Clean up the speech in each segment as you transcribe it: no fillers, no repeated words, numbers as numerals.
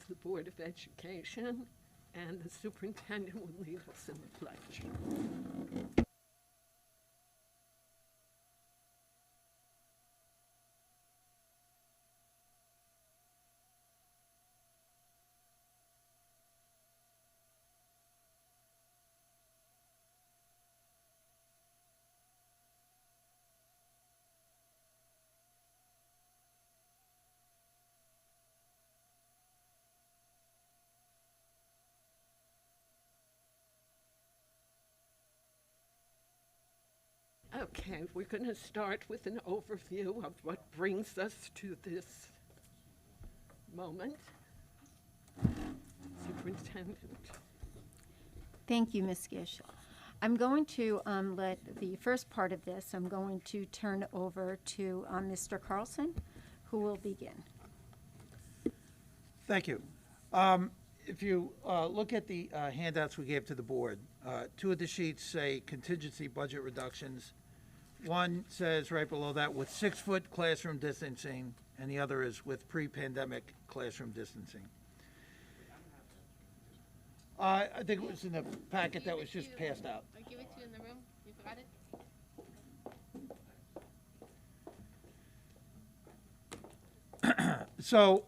of the Board of Education, and the superintendent will lead us in the pledge. Okay, we're going to start with an overview of what brings us to this moment. Superintendent. Thank you, Ms. Gish. I'm going to let the first part of this, I'm going to turn over to Mr. Carlson, who will begin. Thank you. If you look at the handouts we gave to the board, two of the sheets say contingency budget reductions. One says right below that with 6-foot classroom distancing, and the other is with pre-pandemic classroom distancing. I think it was in the packet that was just passed out. I give it to you in the room. You forgot it? So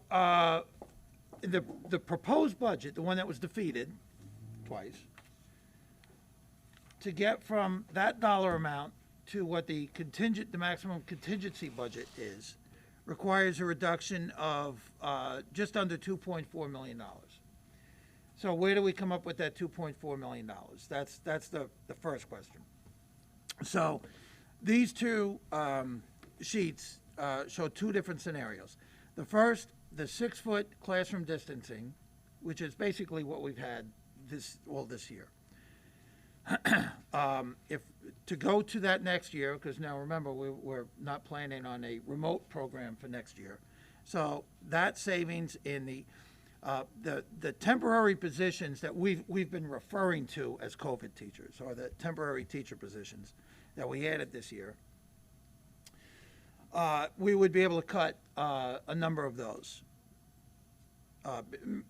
the proposed budget, the one that was defeated twice, to get from that dollar amount to what the maximum contingency budget is, requires a reduction of just under $2.4 million. So where do we come up with that $2.4 million? That's the first question. So these two sheets show two different scenarios. The first, the 6-foot classroom distancing, which is basically what we've had all this year. If to go to that next year, because now remember we're not planning on a remote program for next year, so that savings in the temporary positions that we've been referring to as COVID teachers, or the temporary teacher positions that we added this year, we would be able to cut a number of those,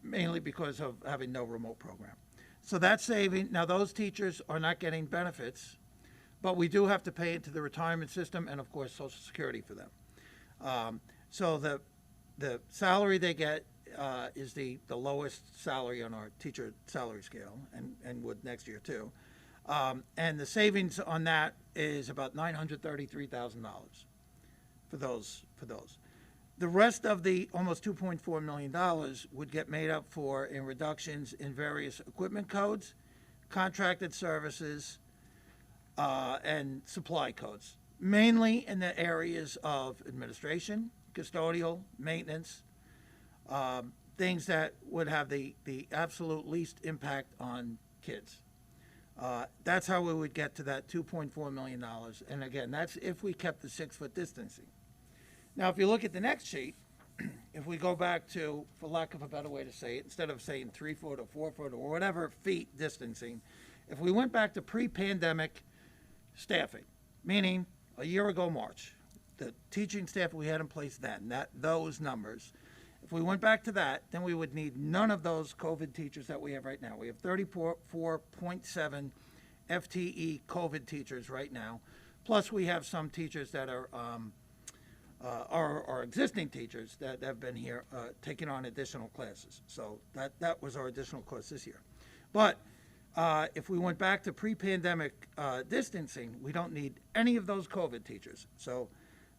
mainly because of having no remote program. So that saving, now those teachers are not getting benefits, but we do have to pay into the retirement system and of course Social Security for them. So the salary they get is the lowest salary on our teacher salary scale, and would next year too. And the savings on that is about $933,000 for those. The rest of the almost $2.4 million would get made up for in reductions in various equipment codes, contracted services, and supply codes, mainly in the areas of administration, custodial, maintenance, things that would have the absolute least impact on kids. That's how we would get to that $2.4 million. And again, that's if we kept the 6-foot distancing. Now, if you look at the next sheet, if we go back to, for lack of a better way to say it, instead of saying 3-foot or 4-foot or whatever feet distancing, if we went back to pre-pandemic staffing, meaning a year ago March, the teaching staff we had in place then, those numbers, if we went back to that, then we would need none of those COVID teachers that we have right now. We have 34.7 FTE COVID teachers right now, plus we have some teachers that are our existing teachers that have been here taking on additional classes. So that was our additional cost this year. But if we went back to pre-pandemic distancing, we don't need any of those COVID teachers. So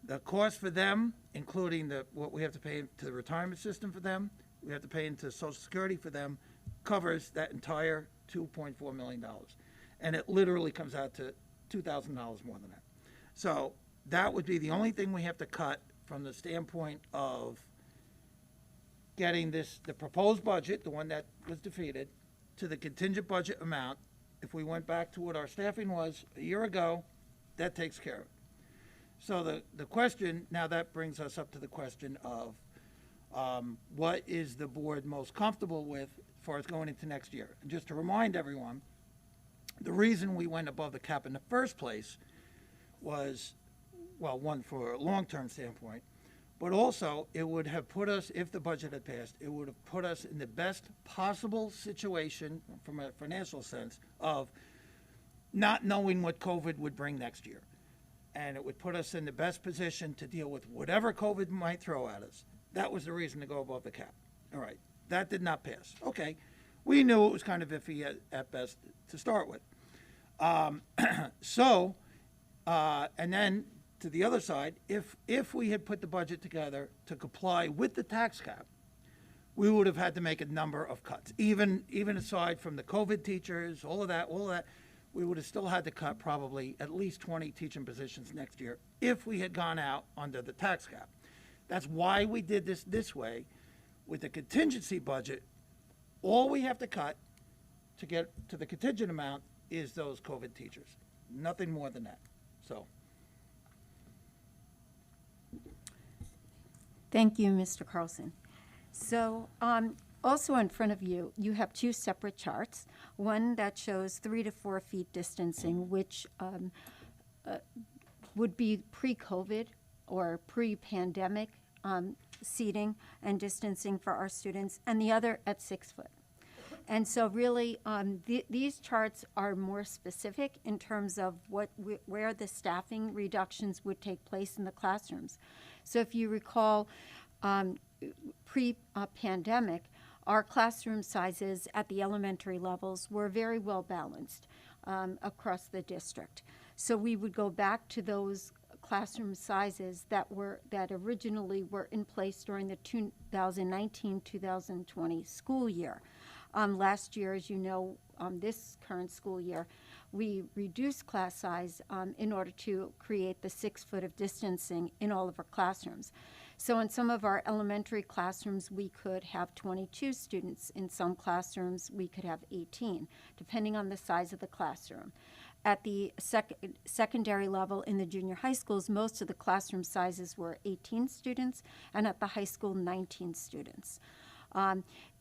the cost for them, including what we have to pay to the retirement system for them, we have to pay into Social Security for them, covers that entire $2.4 million. And it literally comes out to $2,000 more than that. So that would be the only thing we have to cut from the standpoint of getting the proposed budget, the one that was defeated, to the contingent budget amount. If we went back to what our staffing was a year ago, that takes care of it. So the question, now that brings us up to the question of what is the board most comfortable with as far as going into next year. And just to remind everyone, the reason we went above the cap in the first place was, well, one, for a long-term standpoint, But also, it would have put us, if the budget had passed, it would have put us in the best possible situation from a financial sense of not knowing what COVID would bring next year. And it would put us in the best position to deal with whatever COVID might throw at us. That was the reason to go above the cap. All right, that did not pass. Okay, we knew it was kind of iffy at best to start with. And then to the other side, if we had put the budget together to comply with the tax cap, we would have had to make a number of cuts. Even aside from the COVID teachers, all of that, we would have still had to cut probably at least 20 teaching positions next year if we had gone out under the tax cap. That's why we did this way. With the contingency budget, all we have to cut to get to the contingent amount is those COVID teachers. Nothing more than that. So. Thank you, Mr. Carlson. So also in front of you, you have two separate charts. One that shows 3 to 4 feet distancing, which would be pre-COVID or pre-pandemic seating and distancing for our students, and the other at 6 foot. And so really, these charts are more specific in terms of where the staffing reductions would take place in the classrooms. So if you recall, pre-pandemic, our classroom sizes at the elementary levels were very well balanced across the district. So we would go back to those classroom sizes that originally were in place during the 2019-2020 school year. Last year, as you know, this current school year, we reduced class size in order to create the 6 foot of distancing in all of our classrooms. So in some of our elementary classrooms, we could have 22 students. In some classrooms, we could have 18, depending on the size of the classroom. At the secondary level in the junior high schools, most of the classroom sizes were 18 students, and at the high school, 19 students.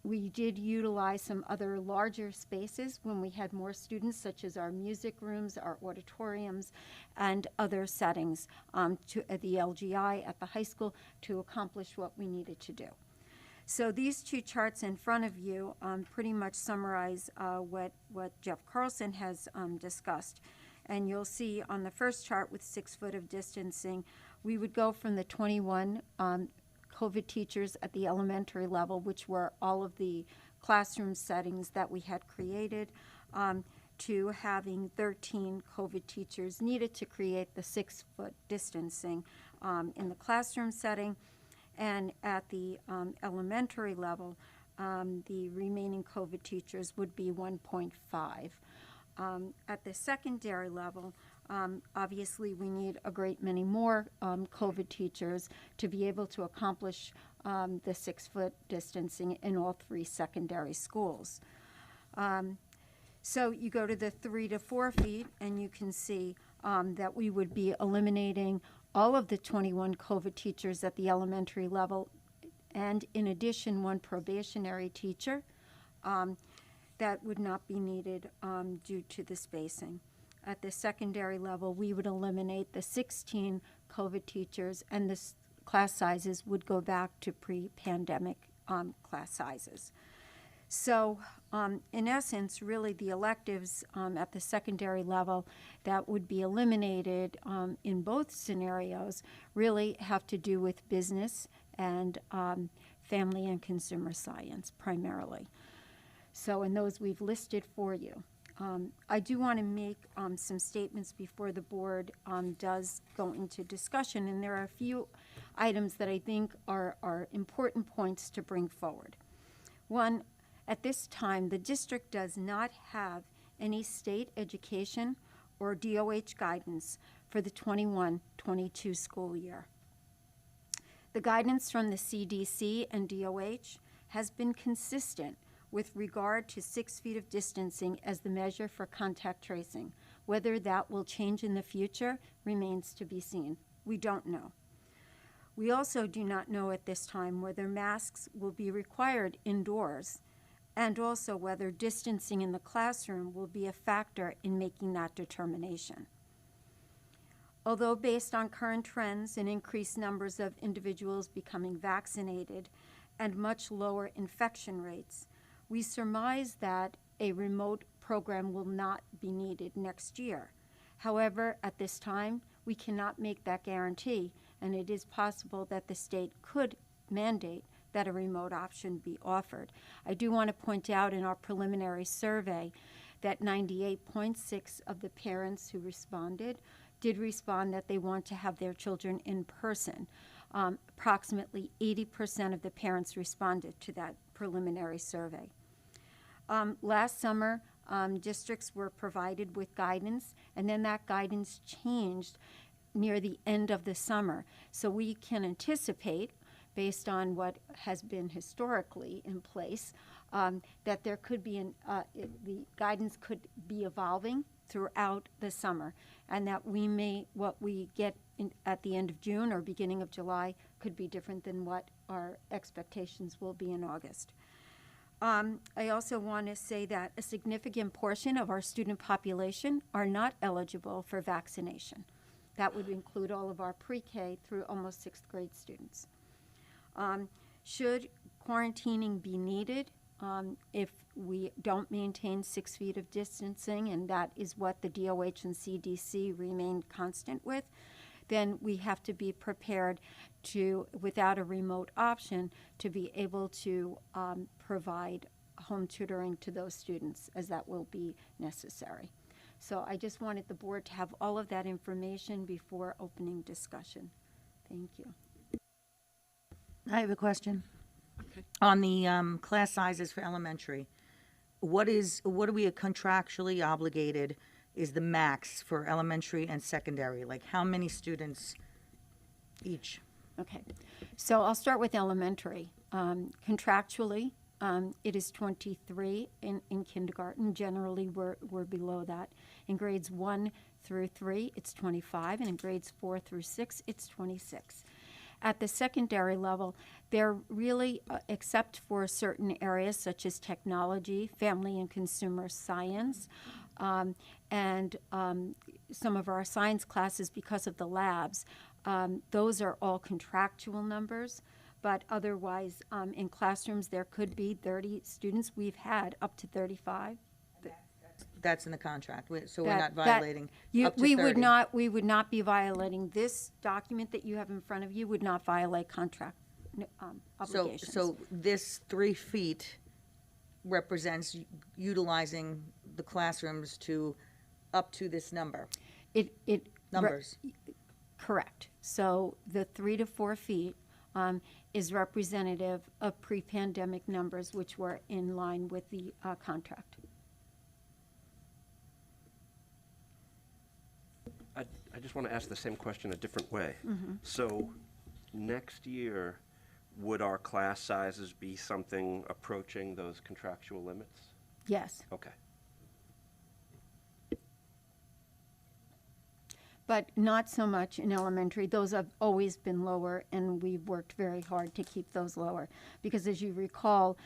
We did utilize some other larger spaces when we had more students, such as our music rooms, our auditoriums, and other settings to the LGI at the high school to accomplish what we needed to do. So these two charts in front of you pretty much summarize what Jeff Carlson has discussed. And you'll see on the first chart with 6 foot of distancing, we would go from the 21 COVID teachers at the elementary level, which were all of the classroom settings that we had created, to having 13 COVID teachers needed to create the 6 foot distancing in the classroom setting. And at the elementary level, the remaining COVID teachers would be 1.5. At the secondary level, obviously we need a great many more COVID teachers to be able to accomplish the 6 foot distancing in all 3 secondary schools. So you go to the 3 to 4 feet and you can see that we would be eliminating all of the 21 COVID teachers at the elementary level, and in addition, 1 probationary teacher that would not be needed due to the spacing. At the secondary level, we would eliminate the 16 COVID teachers, and the class sizes would go back to pre-pandemic class sizes. So in essence, really the electives at the secondary level that would be eliminated in both scenarios really have to do with business and family and consumer science primarily. So in those we've listed for you. I do want to make some statements before the board does go into discussion, and there are a few items that I think are important points to bring forward. One, at this time, the district does not have any state education or DOH guidance for the 21-22 school year. The guidance from the CDC and DOH has been consistent with regard to 6 feet of distancing as the measure for contact tracing. Whether that will change in the future remains to be seen. We don't know. We also do not know at this time whether masks will be required indoors, and also whether distancing in the classroom will be a factor in making that determination. Although based on current trends and increased numbers of individuals becoming vaccinated and much lower infection rates, we surmise that a remote program will not be needed next year. However, at this time, we cannot make that guarantee, and it is possible that the state could mandate that a remote option be offered. I do want to point out in our preliminary survey that 98.6% of the parents who responded did respond that they want to have their children in person. Approximately 80% of the parents responded to that preliminary survey. Last summer, districts were provided with guidance, and then that guidance changed near the end of the summer. So we can anticipate, based on what has been historically in place, that there could be the guidance could be evolving throughout the summer, and that what we get at the end of June or beginning of July could be different than what our expectations will be in August. I also want to say that a significant portion of our student population are not eligible for vaccination. That would include all of our pre-K through almost 6th grade students. Should quarantining be needed, if we don't maintain 6 feet of distancing, and that is what the DOH and CDC remain constant with, then we have to be prepared to, without a remote option, to be able to provide home tutoring to those students, as that will be necessary. So I just wanted the board to have all of that information before opening discussion. Thank you. I have a question. Okay. On the class sizes for elementary, what are we contractually obligated is the max for elementary and secondary? Like how many students each? Okay, so I'll start with elementary. Contractually, it is 23 in kindergarten. Generally, we're below that. In grades 1 through 3, it's 25, and in grades 4 through 6, it's 26. At the secondary level, they're really, except for certain areas such as technology, family and consumer science, and some of our science classes because of the labs, those are all contractual numbers. But otherwise, in classrooms, there could be 30 students. We've had up to 35. That's in the contract, so we're That- not that- violating you- up to we 30. would not be violating this document that you have in front of you would not violate contract obligations. So this 3 feet represents utilizing the classrooms to up to this number, it numbers. correct. So the 3 to 4 feet is representative of pre-pandemic numbers, which were in line with the contract. I just want to ask the same question a different way. Mm-hmm. So next year, would our class sizes be something approaching those contractual limits? Yes. Okay. But not so much in elementary. Those have always been lower, and we've worked very hard to keep those lower. Because as you recall,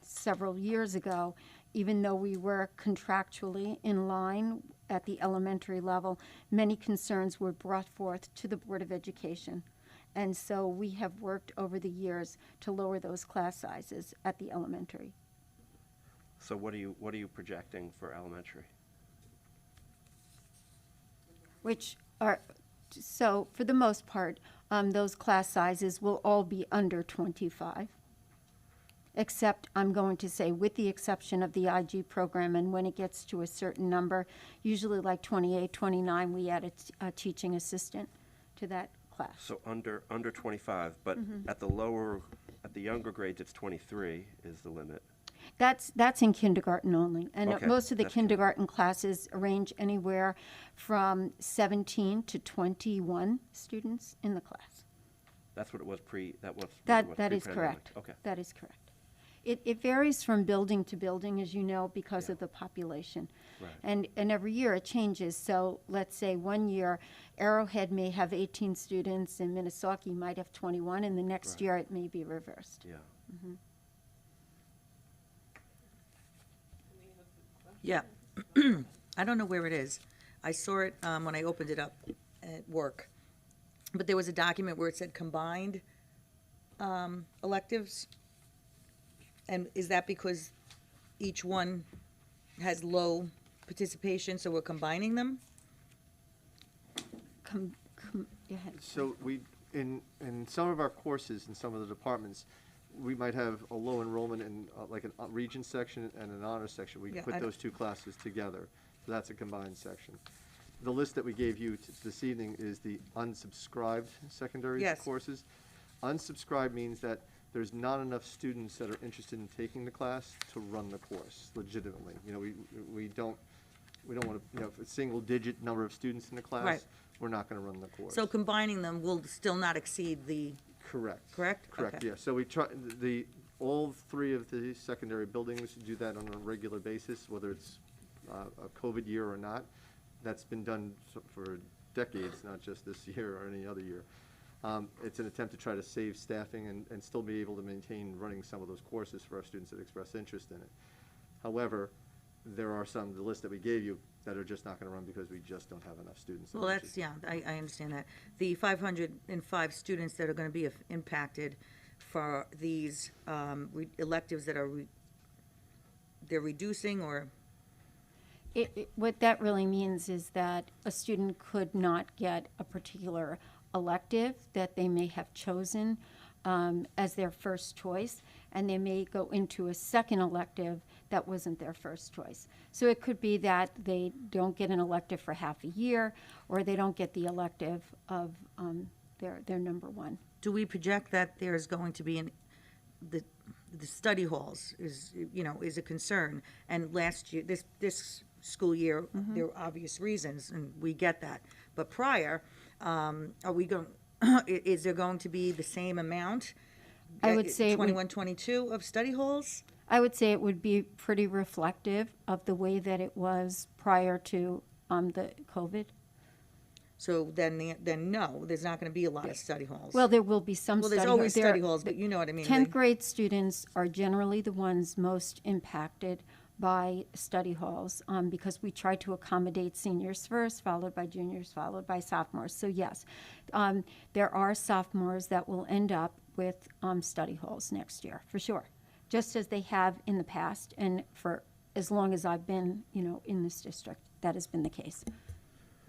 several years ago, even though we were contractually in line at the elementary level, many concerns were brought forth to the Board of Education. And so we have worked over the years to lower those class sizes at the elementary. So what are you projecting for elementary? Which are, so for the most part, those class sizes will all be under 25. Except, I'm going to say, with the exception of the IG program, and when it gets to a certain number, usually like 28, 29, we add a teaching assistant to that class. So under 25, but Mm-hmm. at the younger grades, it's 23 is the limit. That's in kindergarten only. And Okay, most of the that's kindergarten classes range anywhere from 17 to 21 students in the class. That's what it was That is pre-pandemic. correct. Okay. That is correct. It varies from building to building, as you know, because of the population. Right. And every year it changes. So let's say one year Arrowhead may have 18 students and Minnesota might have 21, and the next Right. year it may be reversed. Yeah. Yeah. I don't know where it is. I saw it when I opened it up work. But there was a document where it said combined electives. And is that because each one has low participation, so we're combining them? Go ahead. So in some of our courses, in some of the departments, we might have a low enrollment in like a region section and an honor section. We Yeah, put I those two classes together, so that's a combined section. The list that we gave you this evening is the unsubscribed secondary Yes. courses. Unsubscribed means that there's not enough students that are interested in taking the class to run the course legitimately. You know, we don't want to, you know, if a single-digit number of students in the class, Right. we're not going to run the course. So combining them will still not exceed the, Correct. correct? Correct, Okay. yeah. So we try, all three of the secondary buildings do that on a regular basis, whether it's a COVID year or not. That's been done for decades, not just this year or any other year. It's an attempt to try to save staffing and still be able to maintain running some of those courses for our students that express interest in it. However, there are some, the list that we gave you, that are just not going to run because we just don't have enough students. that Well, are that's, interested. yeah, I understand that. The 505 students that are going to be impacted for these electives that are, they're reducing or, What that really means is that a student could not get a particular elective that they may have chosen as their first choice, and they may go into a second elective that wasn't their first choice. So it could be that they don't get an elective for half a year, or they don't get the elective of their number one. do we project that there's going to be the study halls is, you know, is a concern? And last year, this school year, there are obvious reasons, and we get that. But prior, are we going, is there going to be the same amount? I would say it would- 21, 22 of study halls? I would say it would be pretty reflective of the way that it was prior to the COVID. So then no, there's not going to be a lot of study halls. Well, there will be some Well, study there's halls. always study halls, but you know what I mean. 10th grade students are generally the ones most impacted by study halls because we try to accommodate seniors first, followed by juniors, followed by sophomores. So yes, there are sophomores that will end up with study halls next year, for sure, just as they have in the past and for as long as I've been, you know, in this district. That has been the case.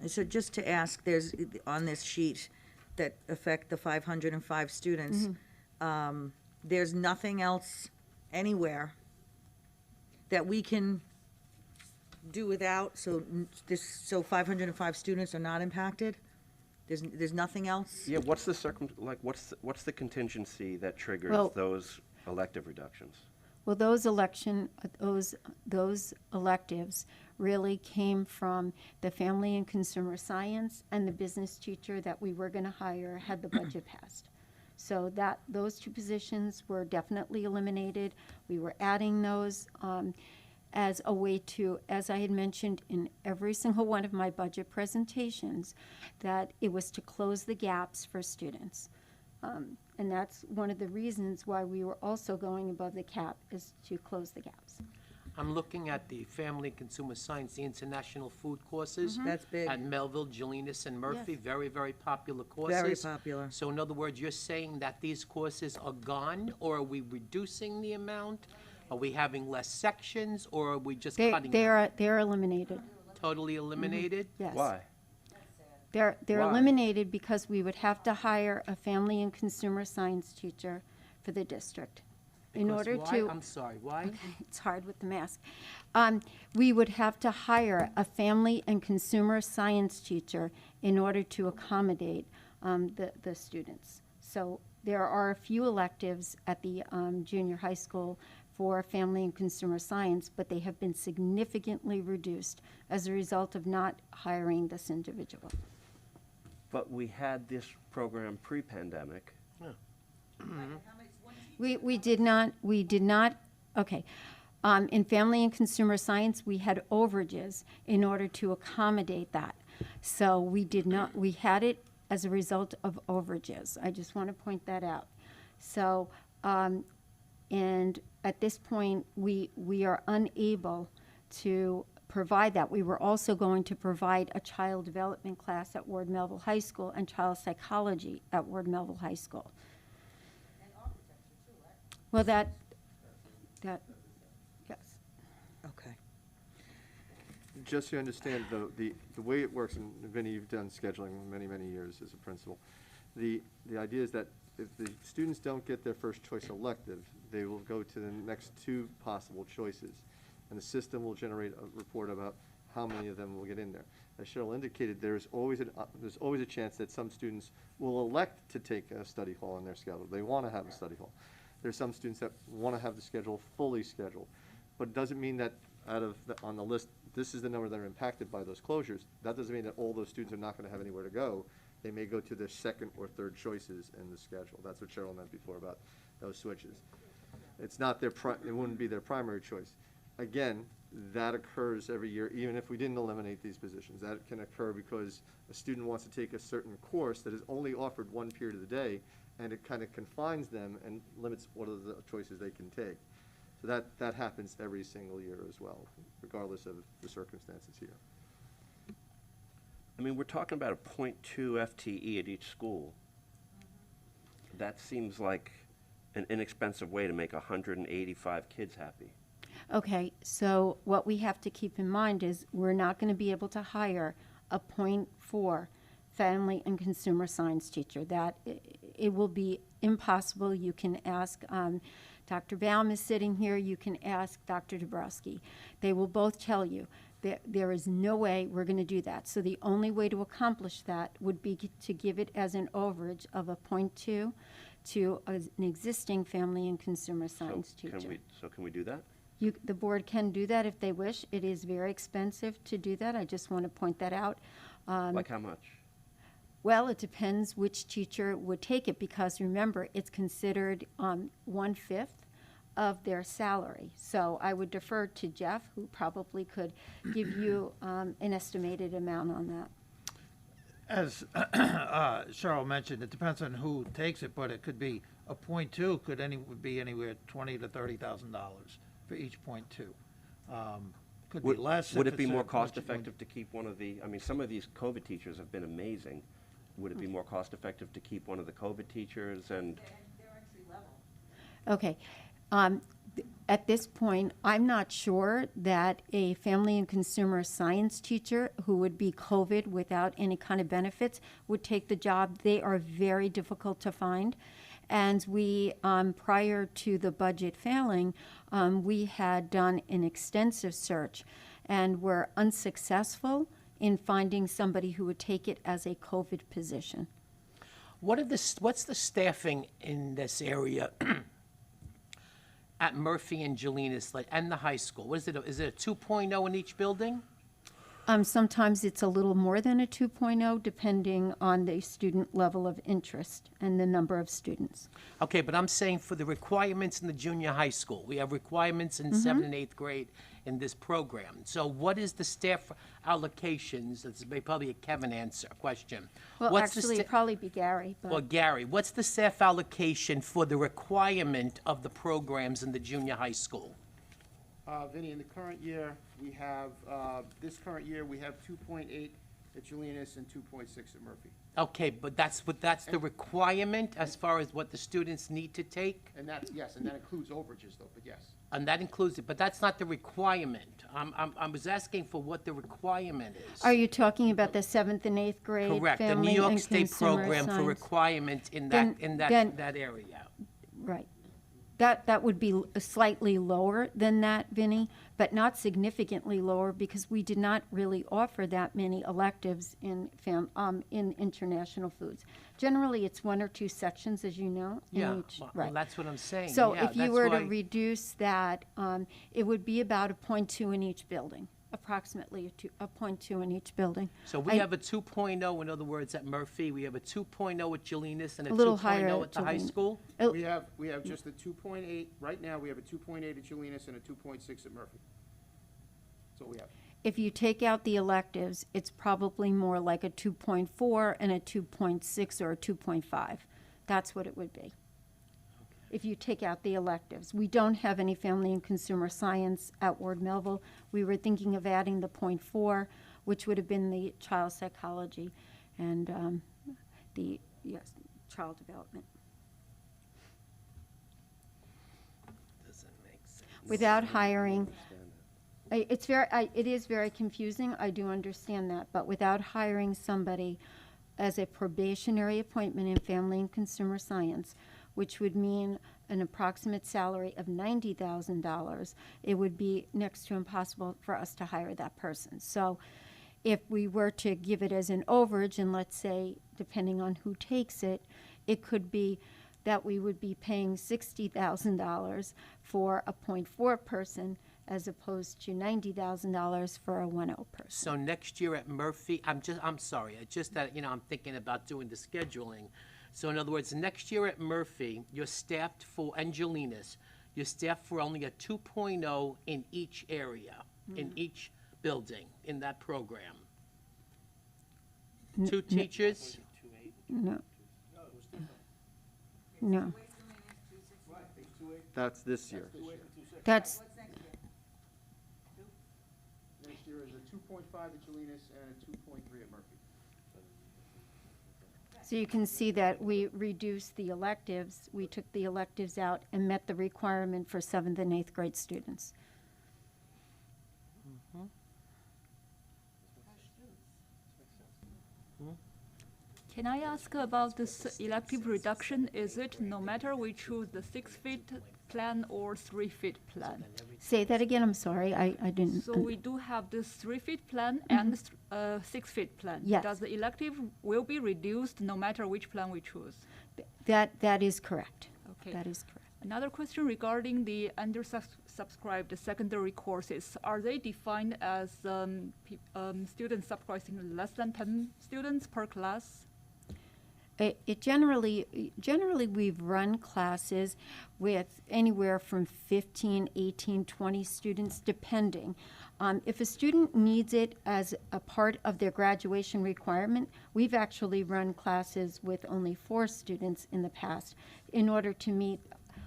So just to ask, there's, on this sheet that affect the 505 students, there's nothing else anywhere that we can do without, so so 505 students are not impacted? There's nothing else? Yeah, what's the contingency that triggers Well- those elective reductions? Well, those electives really came from the family and consumer science and the business teacher that we were going to hire had the budget passed. So those two positions were definitely eliminated. We were adding those as a way to, as I had mentioned in every single one of my budget presentations, that it was to close the gaps for students. And that's one of the reasons why we were also going above the cap, is to close the gaps. I'm looking at the Family and Consumer Science, the international food courses. That's big. At Melville, Jolinas, and Murphy, Yes. very, very popular courses. Very popular. So in other words, you're saying that these courses are gone, or are we reducing the amount? Are we having less sections, or are we just cutting them? They're eliminated, Totally eliminated? yes. Why? They're Why? eliminated because we would have to hire a family and consumer science teacher for the district. In Because order why? to, I'm sorry, why? it's hard with the mask. We would have to hire a family and consumer science teacher in order to accommodate the students. So there are a few electives at the junior high school for family and consumer science, but they have been significantly reduced as a result of not hiring this individual. But we had this program pre-pandemic. We did not, okay. In family and consumer science, we had overages in order to accommodate that. So we had it as a result of overages. I just want to point that out. So, and at this point, we are unable to provide that. We were also going to provide a child development class at Ward Melville High School and child psychology at Ward Melville High School. Well, that, yes. Okay. Just so you understand, the way it works, and Vinny, you've done scheduling many, many years as a principal. The idea is that if the students don't get their first choice elective, they will go to the next two possible choices. And the system will generate a report about how many of them will get in there. As Cheryl indicated, there's always a chance that some students will elect to take a study hall in their schedule. They want to have a study hall. There's some students that want to have the schedule fully scheduled. But it doesn't mean that on the list, this is the number that are impacted by those closures. That doesn't mean that all those students are not going to have anywhere to go. They may go to their second or third choices in the schedule. That's what Cheryl meant before about those switches. It's not it wouldn't be their primary choice. Again, that occurs every year, even if we didn't eliminate these positions. That can occur because a student wants to take a certain course that is only offered one period of the day, and it kind of confines them and limits what are the choices they can take. So that happens every single year as well, regardless of the circumstances here. I mean, we're talking about a .2 FTE at each school. That seems like an inexpensive way to make 185 kids happy. Okay, so what we have to keep in mind is we're not going to be able to hire a .4 family and consumer science teacher. That it will be impossible. You can ask Dr. Baum is sitting here. You can ask Dr. Dabrowski. They will both tell you that there is no way we're going to do that. So the only way to accomplish that would be to give it as an overage of a .2 to an existing family and consumer science teacher. Can we do that? The board can do that if they wish. It is very expensive to do that. I just want to point that out. Like how much? Well, it depends which teacher would take it, because remember, it's considered 1/5 of their salary. So I would defer to Jeff, who probably could give you an estimated amount on that. As Cheryl mentioned, it depends on who takes it, but it could be a .2 would be anywhere $20,000 to $30,000 for each .2. Could be less. Would if it be it's a more much cost effective to keep one of the, I mean, some of these COVID teachers have been amazing. Would it be more cost effective to keep one of the COVID teachers and? Okay. At this point, I'm not sure that a family and consumer science teacher who would be COVID without any kind of benefits would take the job. They are very difficult to find. And we, prior to the budget failing, we had done an extensive search and were unsuccessful in finding somebody who would take it as a COVID position. What's the staffing in this area at Murphy and Jolinas and the high school? What is it? Is it a 2.0 in each building? Sometimes it's a little more than a 2.0, depending on the student level of interest and the number of students. Okay, but I'm saying for the requirements in the junior high school, we have requirements in 7th and 8th grade in this program. So what is the staff allocations? That's probably a Kevin question. Well, What's actually, it'd probably be Gary. But Well, Gary, what's the staff allocation for the requirement of the programs in the junior high school? Vinny, in the current year, we have, this current year, we have 2.8 at Julianus and 2.6 at Murphy. Okay, but that's the requirement as far as what the students need to take? And that, yes, and that includes overages though, but yes. And that includes it, but that's not the requirement. I was asking for what the requirement is. are you talking about the 7th and 8th grade Correct, the family New York and State consumer program for science? requirement in Then- that area. Right. That would be slightly lower than that, Vinny, but not significantly lower, because we did not really offer that many electives in international foods. Generally, it's 1 or 2 sections, as you know. in Yeah, each- well, right. that's what I'm saying. So Yeah, if you that's were to why- reduce that, it would be about a .2 in each building, approximately a .2 in each building. So we have a 2.0, in other words, at Murphy, we have a 2.0 at Jolinas and a A little higher 2.0 at at the high Jolinas. school? We have just a 2.8, right now, we have a 2.8 at Julianus and a 2.6 at Murphy. That's what we have. If you take out the electives, it's probably more like a 2.4 and a 2.6 or a 2.5. That's what it would be. if you take out the electives. We don't have any family and consumer science at Ward Melville. We were thinking of adding the .4, which would have been the child psychology and child development. Doesn't make sense. Without hiring, it is very confusing, I do understand that, but without hiring somebody as a probationary appointment in family and consumer science, which would mean an approximate salary of $90,000, it would be next to impossible for us to hire that person. So if we were to give it as an overage, and let's say, depending on who takes it, it could be that we would be paying $60,000 for a .4 person as opposed to $90,000 for a 1.0 person. So next year at Murphy, I'm sorry, it's just that, I'm thinking about doing the scheduling. So in other words, next year at Murphy, you're staffed for, and Jolinas, you're staffed for only a 2.0 in each area, in each building, in that program. Two teachers? No. No. That's this year. That's, Next year is a 2.5 at Jolinas and a 2.3 at Murphy. so you can see that we reduced the electives. We took the electives out and met the requirement for 7th and 8th grade students. Can I ask about this elective reduction? Is it no matter we choose the 6-fit plan or 3-fit plan? Say that again, I'm sorry, I didn't. So we do have this 3-fit plan and 6-fit plan. Yes. Does the elective will be reduced no matter which plan we choose? That is correct. Okay. That is correct. Another question regarding the undersubscribed secondary courses. Are they defined as students subscribing less than 10 students per class? It generally we've run classes with anywhere from 15, 18, 20 students, depending. If a student needs it as a part of their graduation requirement, we've actually run classes with only 4 students in the past in order to meet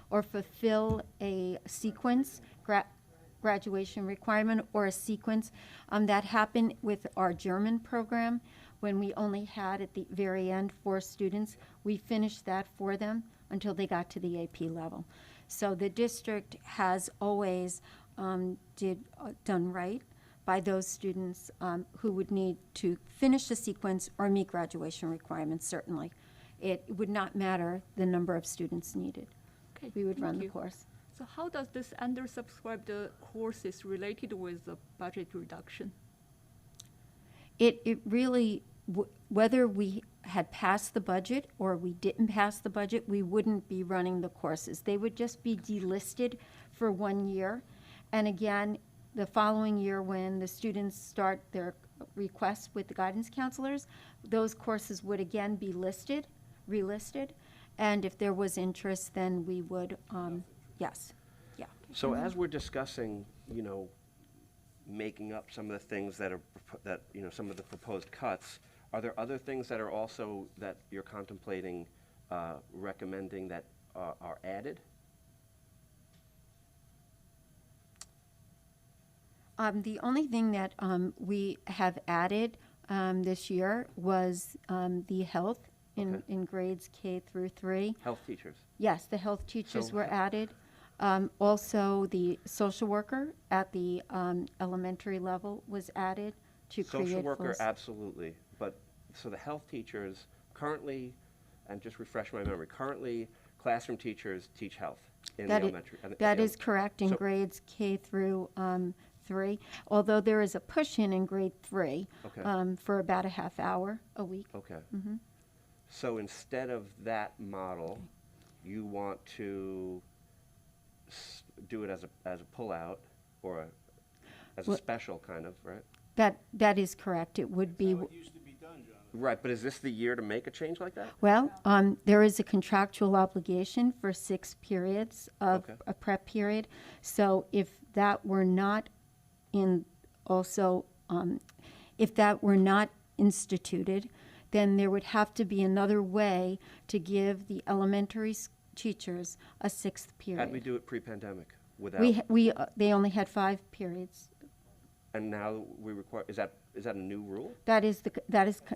or fulfill a sequence, graduation requirement or a sequence. That happened with our German program when we only had at the very end 4 students. We finished that for them until they got to the AP level. So the district has always done right by those students who would need to finish the sequence or meet graduation requirements, certainly. It would not matter the number of students needed. Okay, We would thank run the you. course. So how does this undersubscribed courses related with the budget reduction? It really, whether we had passed the budget or we didn't pass the budget, we wouldn't be running the courses. They would just be delisted for 1 year. And again, the following year when the students start their requests with the guidance counselors, those courses would again be relisted. And if there was interest, then we would, yes, yeah. So as we're discussing, making up some of the things that are, some of the proposed cuts, are there other things that are also, that you're contemplating recommending that are added? The only thing that we have added this year was the health in grades K through 3. Health teachers. Yes, the health teachers So- were added. Also, the social worker at the elementary level was added to create. Social worker, full- absolutely. But, so the health teachers currently, and just refresh my memory, currently classroom teachers teach health in the That i- elementary. That is correct in So- grades K through 3, although there is a push-in in grade 3 Okay. for about a half hour a week. Okay. So instead of that model, you want to do it as a pullout or as a Well- special kind of, right? That is correct. It would be. Right, but is this the year to make a change like that? Well, there is a contractual obligation for 6 periods of Okay. a prep period. So if that were not if that were not instituted, then there would have to be another way to give the elementary teachers a sixth period. How'd we do it pre-pandemic without? They only had 5 periods. And now we require, is that a new rule? That is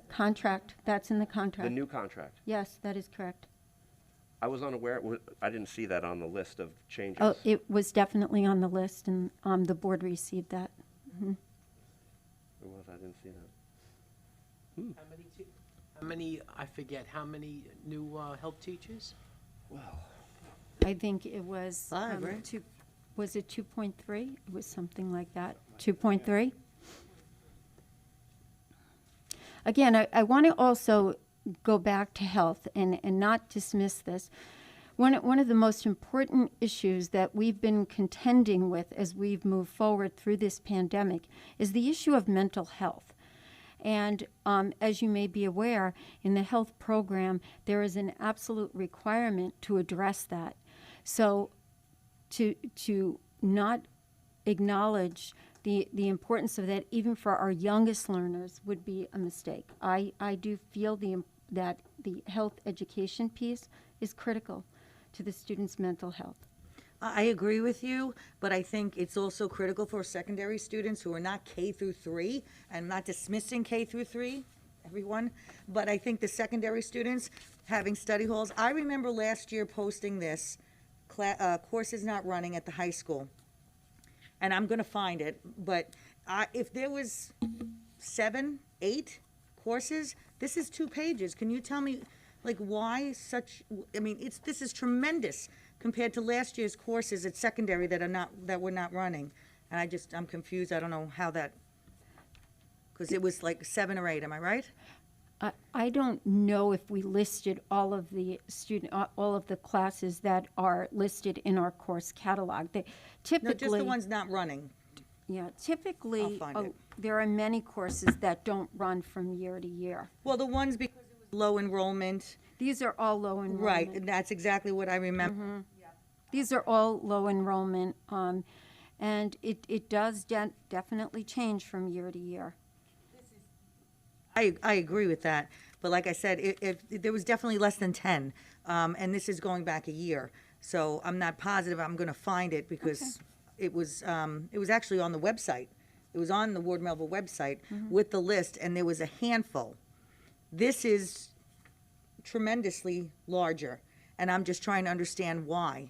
contract, that's in the contract. The new contract? Yes, that is correct. I was unaware, I didn't see that on the list of changes. Oh, it was definitely on the list, and the board received that. Mhm. It was, I didn't see that. How many, I forget, how many new health teachers? I think it was. 5, right? Was it 2.3? It was something like that. 2.3? Again, I want to also go back to health and not dismiss this. One of the most important issues that we've been contending with as we've moved forward through this pandemic is the issue of mental health. And as you may be aware, in the health program, there is an absolute requirement to address that. So to not acknowledge the importance of that, even for our youngest learners, would be a mistake. I do feel that the health education piece is critical to the students' mental health. I agree with you, but I think it's also critical for secondary students who are not K through 3. I'm not dismissing K through 3, everyone, but I think the secondary students having study halls. I remember last year posting this, courses not running at the high school. And I'm going to find it, but if there was 7, 8 courses, this is 2 pages. Can you tell me, like, why such? I mean, this is tremendous compared to last year's courses at secondary that were not running. And I'm confused. I don't know how that, because it was like 7 or 8. Am I right? I don't know if we listed all of the classes that are listed in our course catalog. They typically, No, just the ones not running. Yeah, typically, I'll find it. there are many courses that don't run from year to year. Well, the ones because it was low enrollment. These are all low enrollment. Right, and that's exactly what I remember. These are all low enrollment, and it does definitely change from year to year. I agree with that, but like I said, if there was definitely less than 10, and this is going back a year, so I'm not positive I'm going to find it because it was actually on the website. It was on the Ward Melville website with the list, and there was a handful. This is tremendously larger, and I'm just trying to understand why.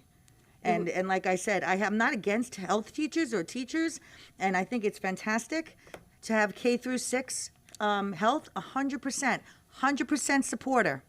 And like I said, I'm not against health teachers or teachers, and I think it's fantastic to have K through 6 health, 100% supporter.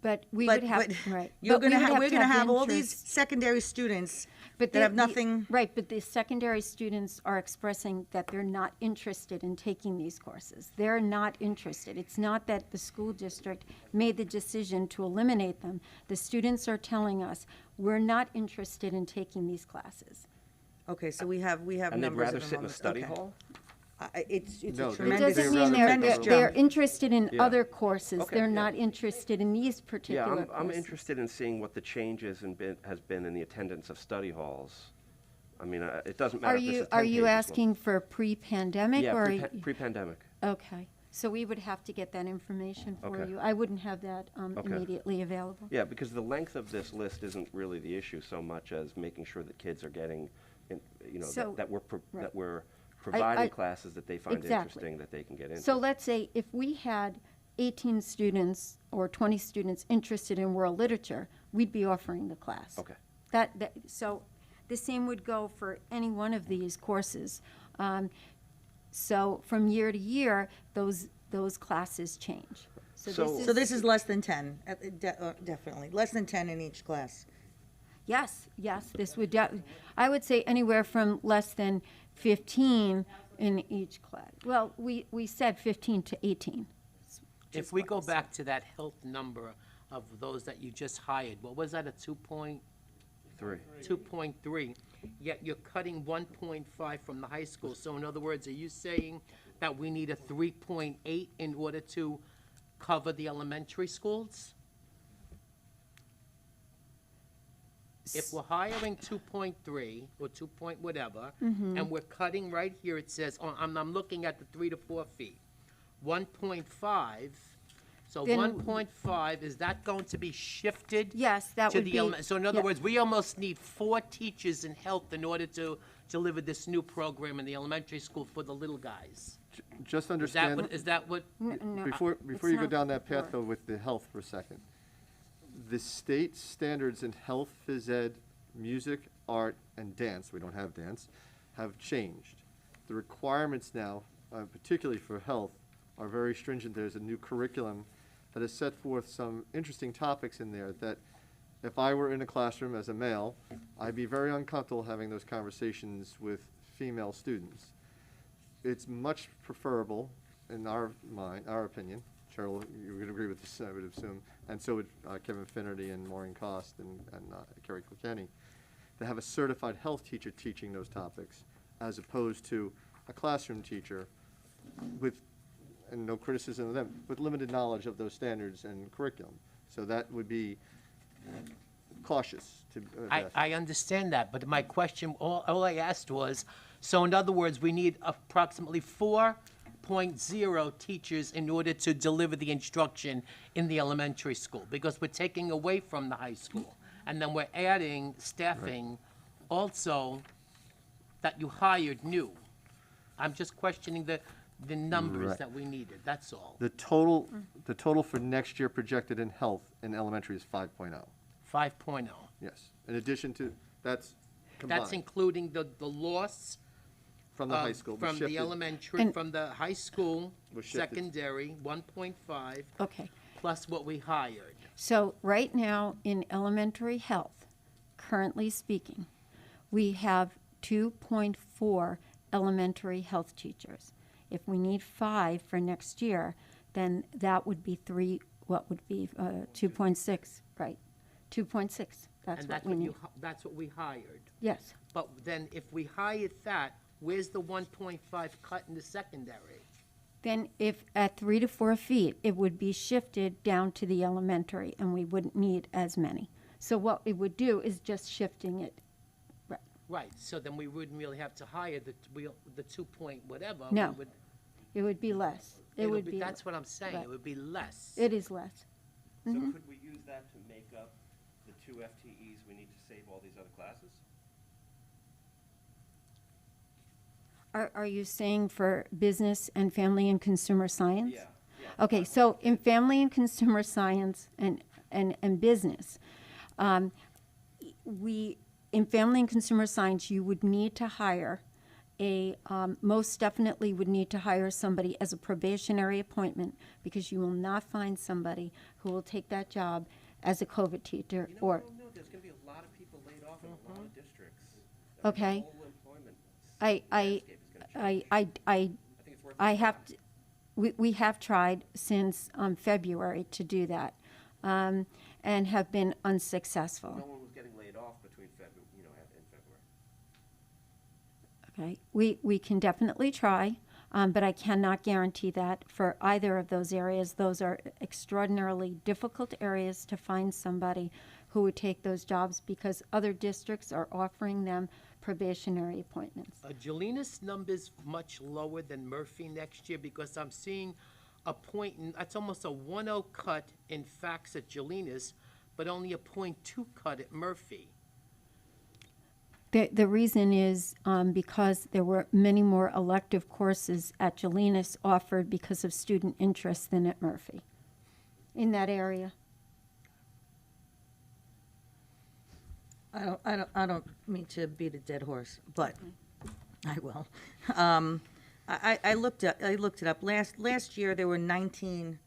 But we But, would have, but right. we're But we would going to have all these interest. secondary students But that have nothing. Right, but the secondary students are expressing that they're not interested in taking these courses. They're not interested. It's not that the school district made the decision to eliminate them. The students are telling us, we're not interested in taking these classes. Okay, so we have And they'd numbers rather of them sit on in a this. study Okay. hall? It's No, a they- tremendous, Doesn't they'd mean rather they're take tremendous the interested in Yeah. other courses. Okay, They're yeah. not interested in these Yeah, particular I'm courses. interested in seeing what the changes has been in the attendance of study halls. I mean, it doesn't matter Are if this is 10 you, are you pages long. asking for pre-pandemic Yeah, or? pre-pandemic. Okay, so we would have to get that information for Okay. you. I wouldn't have that Okay. immediately available. Yeah, because the length of this list isn't really the issue so much as making sure that kids are getting, So- that we're right. that we're providing I- classes that they find Exactly. interesting, that they can get into. So let's say if we had 18 students or 20 students interested in world literature, we'd be offering the class. Okay. So the same would go for any one of these courses. So from year to year, those classes change. so this is less than 10, definitely, less than 10 in each class. Yes, this would, I would say anywhere from less than 15 in each class. Well, we said 15 to 18. If we go back to that health number of those that you just hired, what was that, a 2.3? Yet you're cutting 1.5 from the high school. So in other words, are you saying that we need a 3.8 in order to cover the elementary schools? If we're hiring 2.3 or 2 point whatever, and we're cutting right here, it says, I'm looking at the 3 to 4 feet. 1.5 So Then- 1.5, is that going to be shifted? Yes, that to would the be. element- So in other yeah. words, we almost need 4 teachers in health in order to deliver this new program in the elementary school for the little guys. Just Is that understand, what, is that what? No, before it's you go not down that path for- though with the health for a second, the state standards in health, phys ed, music, art, and dance, we don't have dance, have changed. The requirements now, particularly for health, are very stringent. There's a new curriculum that has set forth some interesting topics in there that if I were in a classroom as a male, I'd be very uncomfortable having those conversations with female students. It's much preferable, in our mind, our opinion, Cheryl, you would agree with this, I would assume, and so would Kevin Finnerty and Maureen Cost and Kerry Kilkenny, to have a certified health teacher teaching those topics, as opposed to a classroom teacher with, and no criticism of them, with limited knowledge of those standards and curriculum. So that would be cautious to best. I understand that, but my question, all I asked was, so in other words, we need approximately 4.0 teachers in order to deliver the instruction in the elementary school, because we're taking away from the high school. And then we're adding staffing also that you hired new. I'm just questioning the numbers Right. that we needed, that's all. The total for next year projected in health in elementary is 5.0. 5.0. Yes. In addition to, that's combined. That's including the loss From the high school. We from the shifted- elementary, And- from the high school, Was shifted. secondary, 1.5, Okay. plus what we hired. So right now, in elementary health, currently speaking, we have 2.4 elementary health teachers. If we need 5 for next year, then that would be 2.6, right? 2.6, that's And what we need. that's what we hired. Yes. But then if we hired that, where's the 1.5 cut in the secondary? Then if at 3 to 4 feet, it would be shifted down to the elementary, and we wouldn't need as many. So what it would do is just shifting it. Right. Right, so then we wouldn't really have to hire the 2 point whatever. No. We would- It would be less. It it'll would be. That's what I'm saying, right. it would be less. It is less. So could we use that to make up the 2 FTEs we need to save all these other classes? Are you saying for business and family and consumer science? Yeah. Okay, so in family and consumer science and business, in family and consumer science, you would need to hire most definitely would need to hire somebody as a probationary appointment, because you will not find somebody who will take that job as a COVID teacher You know, or, I don't know, there's gonna be a lot of people laid off in a lot of districts. Okay. The whole employment I landscape is gonna change. I think it's worth I a have, shot. to- we have tried since February to do that, and have been unsuccessful. No one was getting laid off between in February. Okay, we can definitely try, but I cannot guarantee that for either of those areas. Those are extraordinarily difficult areas to find somebody who would take those jobs, because other districts are offering them probationary appointments. Jelena's number's much lower than Murphy next year, because I'm seeing that's almost a 1.0 cut in facts at Jelena's, but only a 0.2 cut at Murphy. The reason is because there were many more elective courses at Jelena's offered because of student interest than at Murphy in that area. I don't mean to beat a dead horse, but I will. I looked it up. Last year, there were 19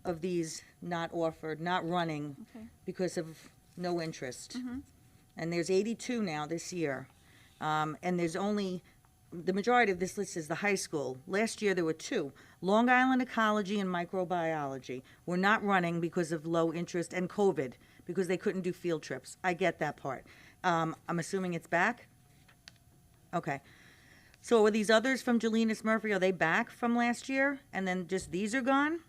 of these not offered, not running because of no interest. And there's 82 now this year. And there's only, the majority of this list is the high school. Last year, there were 2. Long Island Ecology and Microbiology were not running because of low interest and COVID, because they couldn't do field trips. I get that part. I'm assuming it's back? Okay. So are these others from Jelena's Murphy, are they back from last year? And then just these are gone?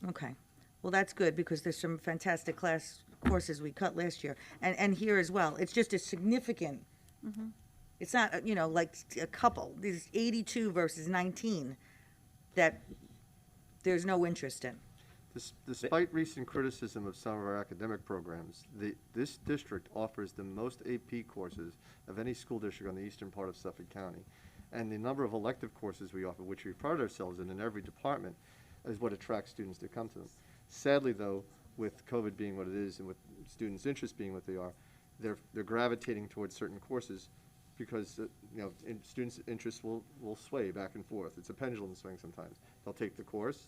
Okay. Well, that's good, because there's some fantastic courses we cut last year. And here as well. It's just a significant, it's not, like a couple. There's 82 versus 19 that there's no interest in. Despite recent criticism of some of our academic programs, this district offers the most AP courses of any school district on the eastern part of Suffolk County. And the number of elective courses we offer, which we pride ourselves in every department, is what attracts students to come to them. Sadly, though, with COVID being what it is and with students' interests being what they are, they're gravitating towards certain courses because students' interests will sway back and forth. It's a pendulum swing sometimes. They'll take the course,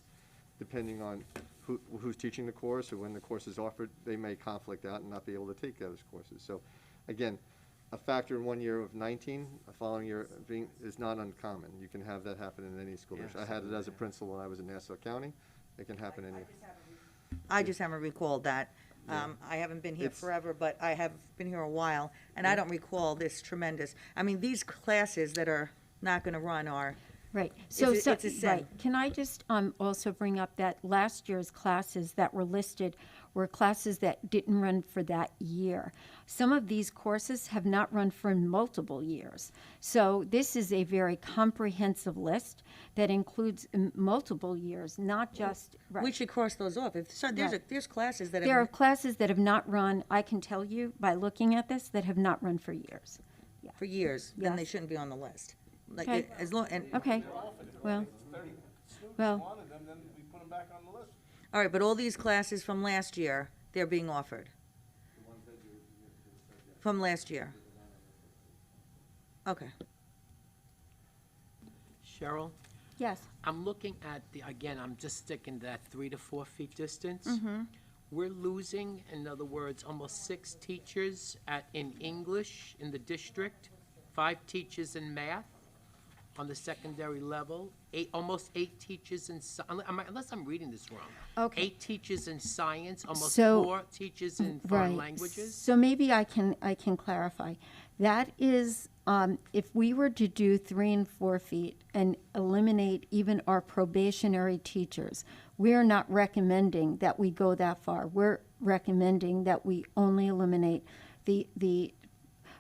depending on who's teaching the course or when the course is offered, they may conflict out and not be able to take those courses. So, again, a factor in 1 year of 19, a following year is not uncommon. You can have that happen in any school district. I had it as a principal when I was in Nassau County. It can happen in. I just haven't recalled that. I haven't been here It's- forever, but I have been here a while, and I don't recall this tremendous. I mean, these classes that are not going to run are, Right. So, It's a sin. right. Can I just also bring up that last year's classes that were listed were classes that didn't run for that year. Some of these courses have not run for multiple years. So this is a very comprehensive list that includes multiple years, not just. Right. we should cross those off. There's classes that There are have, classes that have not run, I can tell you by looking at this, that have not run for years. for years, then they Yes. shouldn't be on the list. Like, Okay. as long, and, Okay. Well, well, wanted them, then we put them back on the list. all right, but all these classes from last year, they're being offered. From last year. Okay. Cheryl, yes. I'm looking at again, I'm just sticking to that 3 to 4 feet distance. Mm-hmm. We're losing, in other words, almost 6 teachers in English in the district, 5 teachers in math on the secondary level, almost 8 teachers in, unless I'm reading this wrong. Okay. 8 teachers in science, almost So- 4 teachers in foreign Right. languages. So maybe I can clarify. That is, if we were to do 3 and 4 feet and eliminate even our probationary teachers, we're not recommending that we go that far. We're recommending that we only eliminate the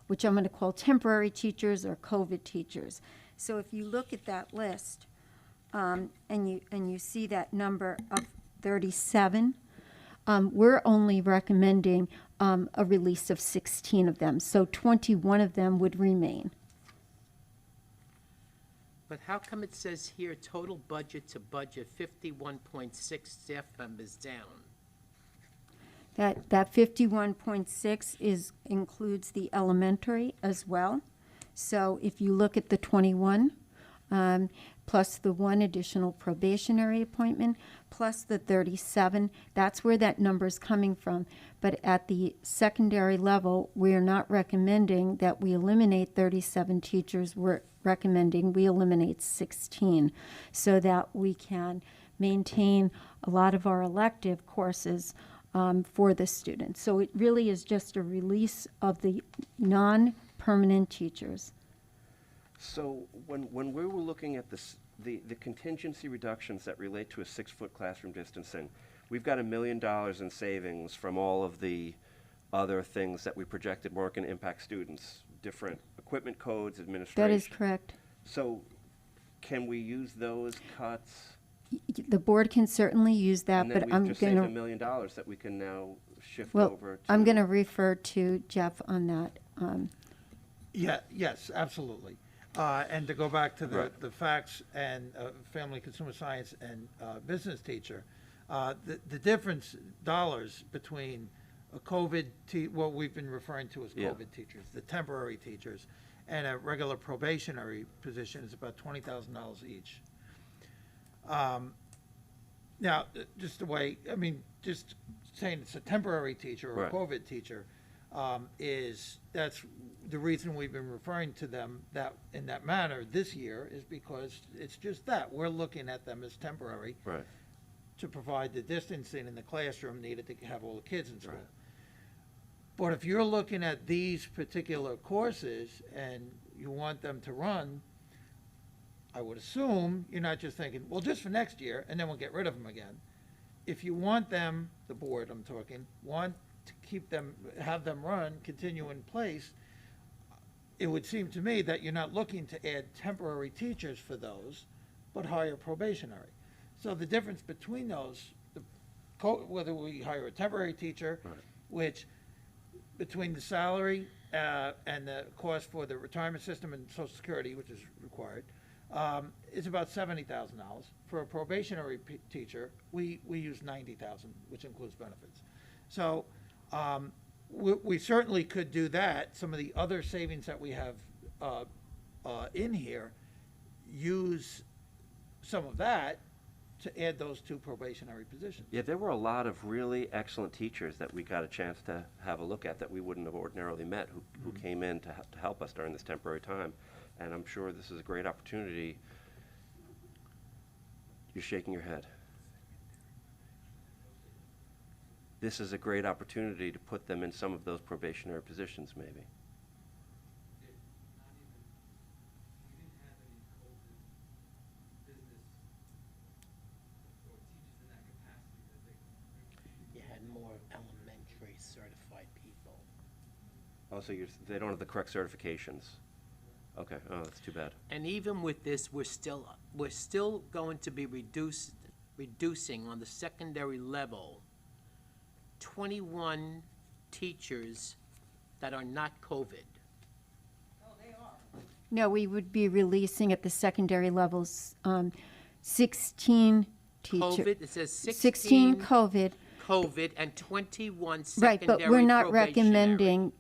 which I'm going to call temporary teachers or COVID teachers. So if you look at that list, and you see that number of 37, we're only recommending a release of 16 of them. So 21 of them would remain. But how come it says here, total budget to budget, 51.6 staff members down? That 51.6 includes the elementary as well. So if you look at the 21, plus the 1 additional probationary appointment, plus the 37, that's where that number's coming from. But at the secondary level, we're not recommending that we eliminate 37 teachers. We're recommending we eliminate 16 so that we can maintain a lot of our elective courses for the students. So it really is just a release of the non-permanent teachers. So when we were looking at this, the contingency reductions that relate to a 6-foot classroom distancing, we've got $1 million in savings from all of the other things that we projected weren't going to impact students, different equipment codes, administration. That is correct. So can we use those cuts? The board can certainly use that, And then but we've I'm just going saved $1 to, million that we can now shift well, over to. I'm going to refer to Jeff on that. Yes, absolutely. And to go back to Right. the facts and family consumer science and business teacher, the difference dollars between a COVID, what we've been referring to as Yeah. COVID teachers, the temporary teachers, and a regular probationary position is about $20,000 each. Now, just the way, just saying it's a temporary teacher or a Right. COVID teacher, that's the reason we've been referring to them that, in that manner this year is because it's just that. We're looking at them as temporary Right. to provide the distancing in the classroom needed to have all the kids in school. Right. But if you're looking at these particular courses and you want them to run, I would assume you're not just thinking, well, just for next year, and then we'll get rid of them again. If you want them, the board I'm talking, want to keep them, have them run, continue in place, it would seem to me that you're not looking to add temporary teachers for those, but hire probationary. So the difference between those, whether we hire a temporary teacher, which between the salary and the cost for the retirement system and Social Security, which is required, is about $70,000. For a probationary teacher, we use $90,000, which includes benefits. So we certainly could do that. Some of the other savings that we have in here, use some of that to add those two probationary positions. Yeah, there were a lot of really excellent teachers that we got a chance to have a look at that we wouldn't have ordinarily met, who came in to help us during this temporary time. And I'm sure this is a great opportunity. You're shaking your head. This is a great opportunity to put them in some of those probationary positions, maybe. You had more elementary certified people. Oh, so they don't have the correct certifications. Okay, oh, that's too bad. And even with this, we're still going to be reducing on the secondary level 21 teachers that are not COVID. No, we would be releasing at the secondary levels 16 teachers. COVID, it says 16 COVID. COVID and 21 Right, secondary but we're not probationary.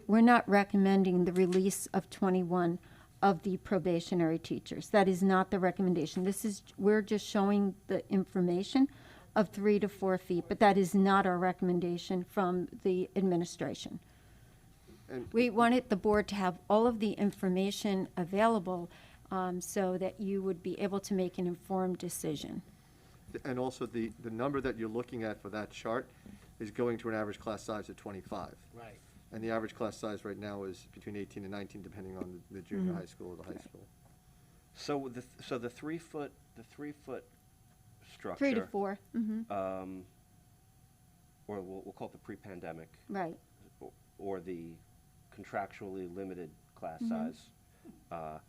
we're not recommending the release of 21 of the probationary teachers. That is not the recommendation. We're just showing the information of 3 to 4 feet, but that is not our recommendation from the administration. And We wanted the board to have all of the information available so that you would be able to make an informed decision. And also, the number that you're looking at for that chart is going to an average class size of 25. Right. And the average class size right now is between 18 and 19, depending on the junior high school or the high school. So the 3 foot structure. 3 to 4, Or we'll call it the pre-pandemic, right. or the contractually limited class Mm-hmm. size.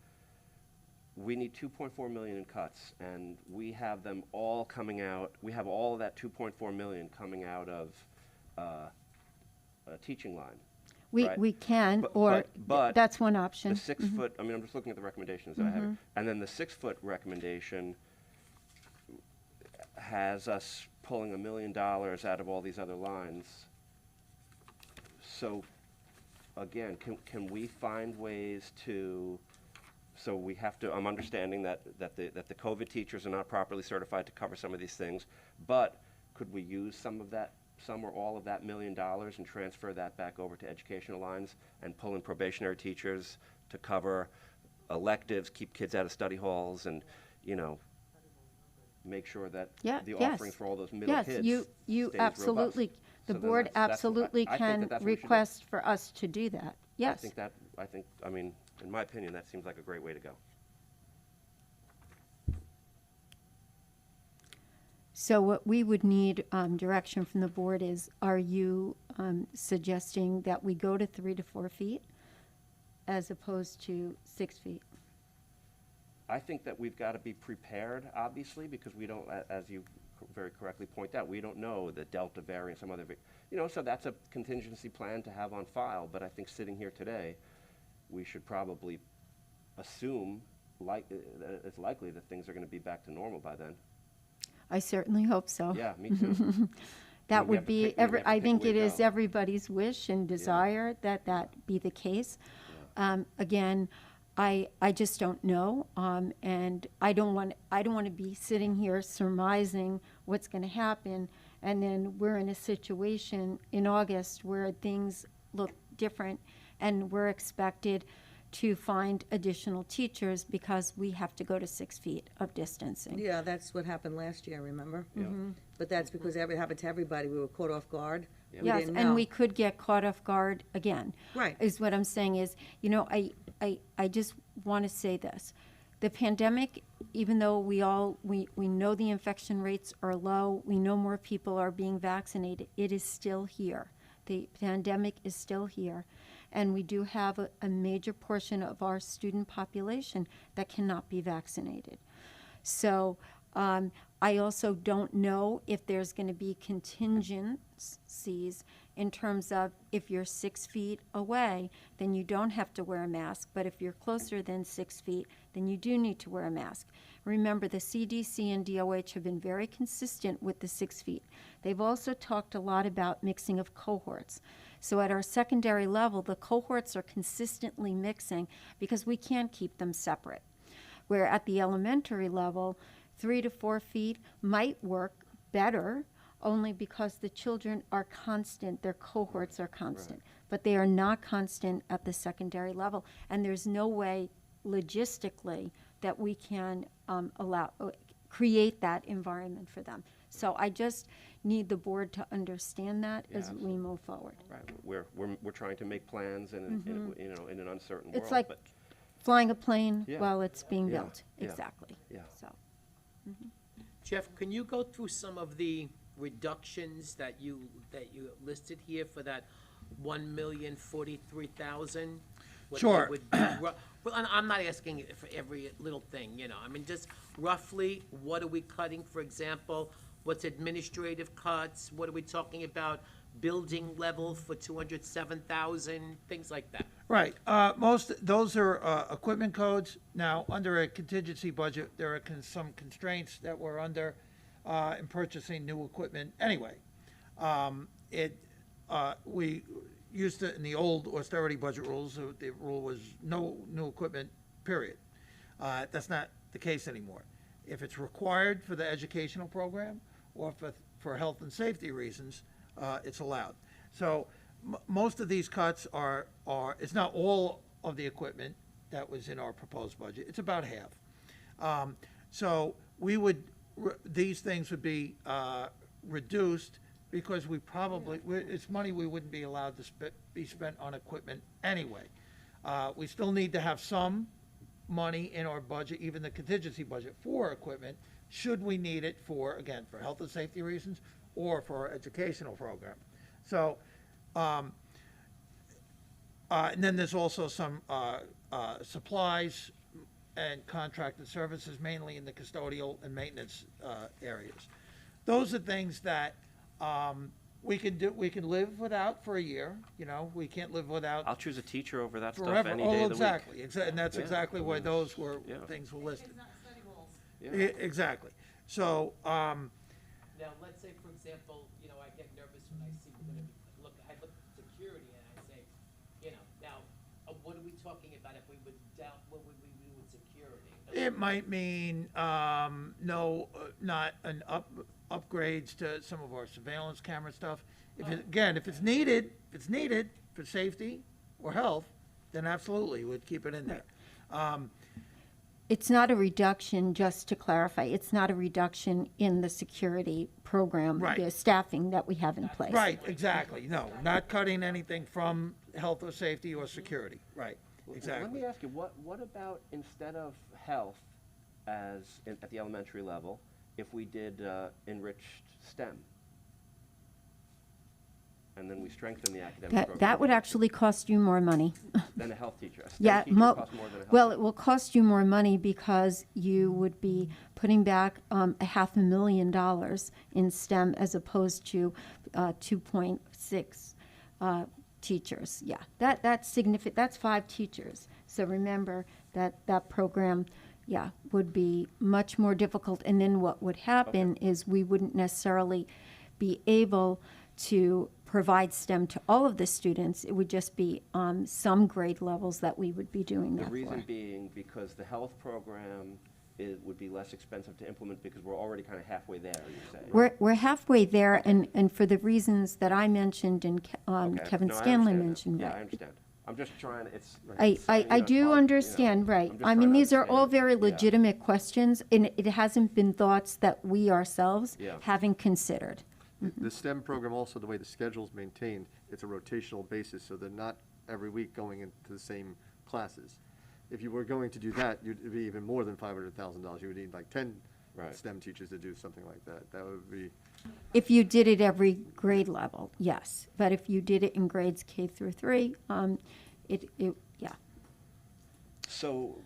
We need 2.4 million in cuts, and we have them all coming out. We have all of that 2.4 million coming out of a teaching line. Right. We can, But that's one option. The 6 foot, I mean, I'm just looking at the recommendations that I have here. And then the 6 foot recommendation has us pulling $1 million out of all these other lines. So, again, can we find ways to, so we have to, I'm understanding that the COVID teachers are not properly certified to cover some of these things, but could we use some or all of that $1 million and transfer that back over to educational lines and pull in probationary teachers to cover electives, keep kids out of study halls, and, make sure that the offerings for all those middle kids Yes, you stays absolutely, robust. the So then board that's- absolutely I think can that's what we should do. request for us to do that. Yes. I mean, in my opinion, that seems like a great way to go. So what we would need direction from the board is, are you suggesting that we go to 3 to 4 feet as opposed to 6 feet? I think that we've got to be prepared, obviously, because we don't, as you very correctly point out, we don't know the Delta variant, some other, so that's a contingency plan to have on file. But I think sitting here today, we should probably assume it's likely that things are going to be back to normal by then. I certainly hope so. Yeah, me too. That We would have to be, pick- we have to I pick think a way it to is go. everybody's wish and desire that that be the case. Again, I just don't know, and I don't want to be sitting here surmising what's going to happen, and then we're in a situation in August where things look different, and we're expected to find additional teachers because we have to go to 6 feet of distancing. Yeah, that's what happened last year, remember? Yeah. But that's because it happened to everybody. We were caught off guard. Yeah. We Yes, didn't and know. we could get caught off guard again. Right. Is what I'm saying is, I just want to say this. The pandemic, even though we know the infection rates are low, we know more people are being vaccinated, it is still here. The pandemic is still here. And we do have a major portion of our student population that cannot be vaccinated. So I also don't know if there's going to be contingencies in terms of if you're 6 feet away, then you don't have to wear a mask. But if you're closer than 6 feet, then you do need to wear a mask. Remember, the CDC and DOH have been very consistent with the 6 feet. They've also talked a lot about mixing of cohorts. So at our secondary level, the cohorts are consistently mixing because we can't keep them separate. Where at the elementary level, 3 to 4 feet might work better only because the children are constant, their cohorts are constant. But they are not constant at the secondary level. And there's no way logistically that we can create that environment for them. So I just need the board to understand that Yeah, as we move forward. Right, we're trying to make plans in in an uncertain world. It's like but flying a plane Yeah. while it's being Yeah. built. Yeah. Exactly. Yeah. So. Jeff, can you go through some of the reductions that you listed here for that 1,043,000? What they Sure. would be well, I'm not asking it for every little thing, you know. I mean, just roughly, what are we cutting, for example? What's administrative cuts? What are we talking about? Building level for 207,000, things like that. Right. Those are equipment codes. Now, under a contingency budget, there are some constraints that we're under in purchasing new equipment. Anyway, we used to, in the old austerity budget rules, the rule was no new equipment, period. That's not the case anymore. If it's required for the educational program or for health and safety reasons, it's allowed. So most of these cuts are, it's not all of the equipment that was in our proposed budget, it's about half. So these things would be reduced because it's money we wouldn't be allowed to be spent on equipment anyway. We still need to have some money in our budget, even the contingency budget, for equipment, should we need it for health and safety reasons or for our educational program. So, and then there's also some supplies and contracted services, mainly in the custodial and maintenance areas. Those are things that we can live without for a year. You know, we can't live without I'll choose a teacher over that stuff forever. any day of the Exactly. week. And that's Yeah. exactly why those were Yeah. things were listed. Yeah. Exactly. So, Now, let's say, for example, you know, I get nervous when I see we're gonna I look at security and I say, you know, now, what are we talking about if we would what would we do with security? it might mean, not upgrades to some of our surveillance camera stuff. If it's needed for safety or health, then absolutely, we'd keep it in there. It's not a reduction, just to clarify, it's not a reduction in the security program, Right. the staffing that we have in place. Right, exactly. No, not cutting anything from health or safety or security. Right, Let exactly. me ask you, what about instead of health at the elementary level, if we did enriched STEM? And then we strengthen the academic program? That would actually cost you more money. Than a health teacher? A STEM Yeah, teacher costs more than a health well, teacher? it will cost you more money because you would be putting back $500,000 in STEM as opposed to 2.6 teachers. Yeah, that's significant. That's 5 teachers. So remember that program, would be much more difficult. And then what would happen is we wouldn't necessarily be able to provide STEM to all of the students. It would just be some grade levels that we would be doing that The for. reason being because the health program would be less expensive to implement because we're already kind of halfway there, you say? We're halfway there, and for the reasons that I mentioned and Okay. Kevin No, I Scanlon understand that. mentioned. Yeah, right. I understand. I'm just trying, it's. I do understand, right. I mean, these are all very legitimate questions, and it hasn't been thoughts that we ourselves Yeah. haven't considered. The STEM program also, the way the schedule's maintained, it's a rotational basis, so they're not every week going into the same classes. If you were going to do that, it'd be even more than $500,000. You would need like 10 Right. STEM teachers to do something like that. That would be, If you did it every grade level, yes. But if you did it in grades K through 3, yeah. So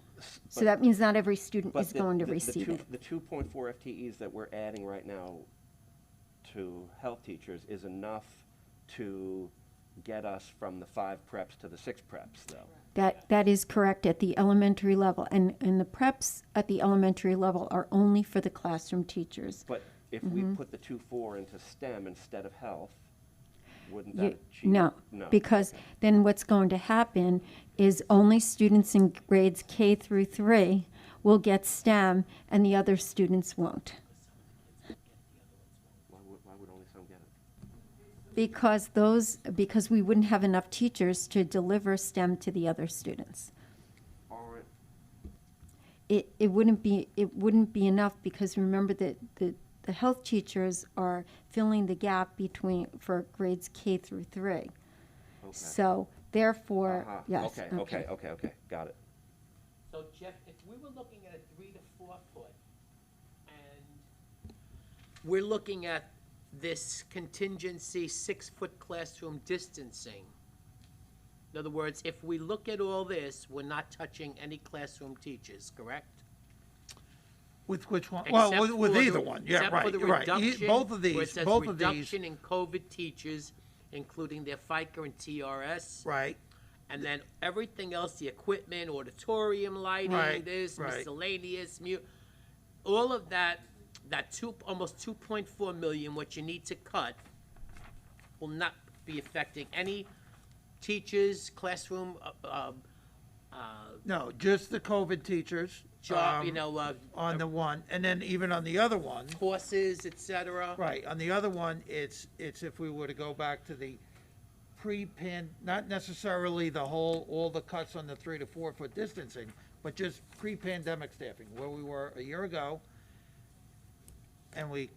So that means not every student But is going to the receive two- it. The 2.4 FTEs that we're adding right now to health teachers is enough to get us from the 5 preps to the 6 preps, though. That is correct at the elementary level, and the preps at the elementary level are only for the classroom teachers. But if we put the 2.4 into STEM instead of health, wouldn't You- that achieve? No, because then what's going to happen is only students in grades K through 3 will get STEM, and the other students won't. Why would only some get it? Because we wouldn't have enough teachers to deliver STEM to the other students. Aren't, It wouldn't be enough, because remember that the health teachers are filling the gap for grades K through 3. okay. So therefore, Uh-huh. yes. Okay, got it. So Jeff, if we were looking at a 3 to 4 foot, and we're looking at this contingency 6-foot classroom distancing. In other words, if we look at all this, we're not touching any classroom teachers, correct? With which one? Well, Except with for either the- one, yeah, except for right, the right. reduction, Both of where it these, says both of these, reduction in COVID teachers, including their FICA and TRS. right, And then everything else, the equipment, auditorium lighting, Right, this, right. miscellaneous, all of that, almost 2.4 million, what you need to cut, will not be affecting any teachers, classroom, no, just the COVID teachers. job, On the one, and then even on the other one, courses, et cetera. right, on the other one, it's if we were to go back to the not necessarily all the cuts on the 3 to 4 foot distancing, but just pre-pandemic staffing, where we were a year ago, and we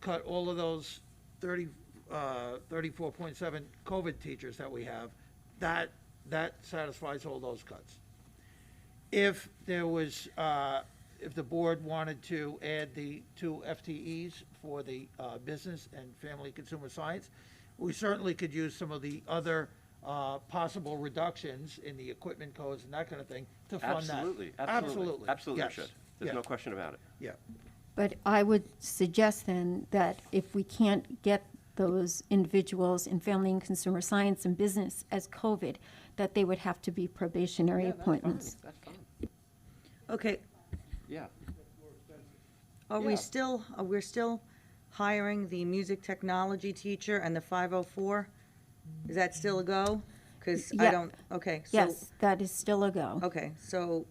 cut all of those 34.7 COVID teachers that we have, that satisfies all those cuts. If there was, if the board wanted to add the 2 FTEs for the business and family consumer science, we certainly could use some of the other possible reductions in the equipment codes and that kind of thing to fund that. Absolutely, we yes, should. There's yeah, no question about it. yeah. But I would suggest then that if we can't get those individuals in family and consumer science and business as COVID, that they would have to be probationary appointments. That's fine. Okay, Yeah. we're still hiring the music technology teacher and the 504? Is that still a go? Because I Yeah. don't, okay, so. Yes, that is still a go. Okay, so,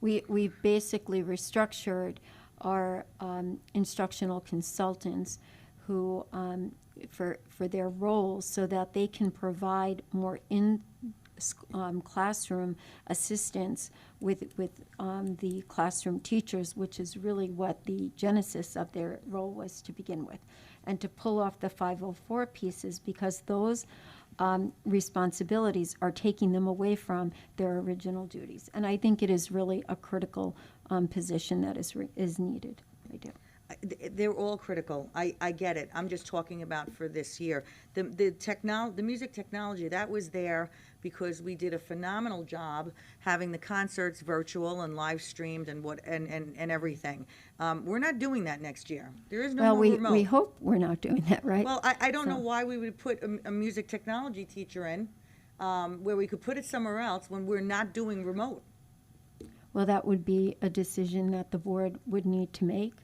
We basically restructured our instructional consultants who, for their roles, so that they can provide more classroom assistance with the classroom teachers, which is really what the genesis of their role was to begin with. And to pull off the 504 pieces, because those responsibilities are taking them away from their original duties. And I think it is really a critical position that is needed. I do. they're all critical. I get it. I'm just talking about for this year. The music technology, that was there because we did a phenomenal job having the concerts virtual and live streamed and everything. We're not doing that next year. There is no Well, more we remote. hope we're not doing that, right? Well, I don't know So- why we would put a music technology teacher in, where we could put it somewhere else when we're not doing remote. Well, that would be a decision that the board would need to make.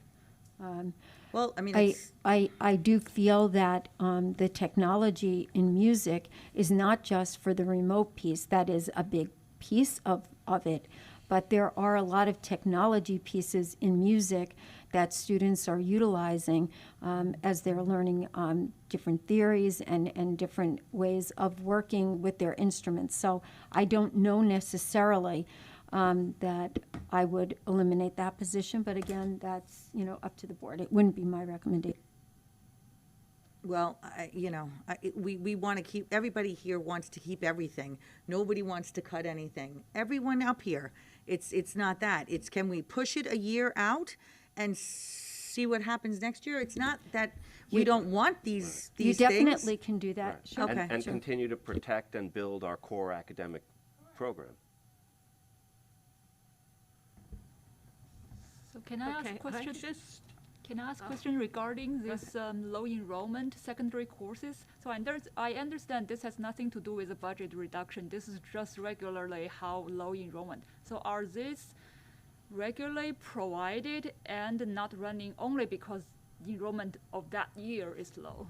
Well, I mean, I do feel that the technology in music is not just for the remote piece. That is a big piece of it. But there are a lot of technology pieces in music that students are utilizing as they're learning different theories and different ways of working with their instruments. So I don't know necessarily that I would eliminate that position, but again, that's, up to the board. It wouldn't be my recommendation. well, we want to keep, everybody here wants to keep everything. Nobody wants to cut anything. Everyone up here, it's not that. It's, can we push it a year out and see what happens next year? It's not that we don't want these You things. definitely can do that. Sure. Okay. And Sure. continue to protect and build our core academic program. So can I ask Okay, a question? Can I ask a Oh. question regarding this low enrollment secondary courses? So I understand this has nothing to do with the budget reduction. This is just regularly how low enrollment. So are these regularly provided and not running only because enrollment of that year is low?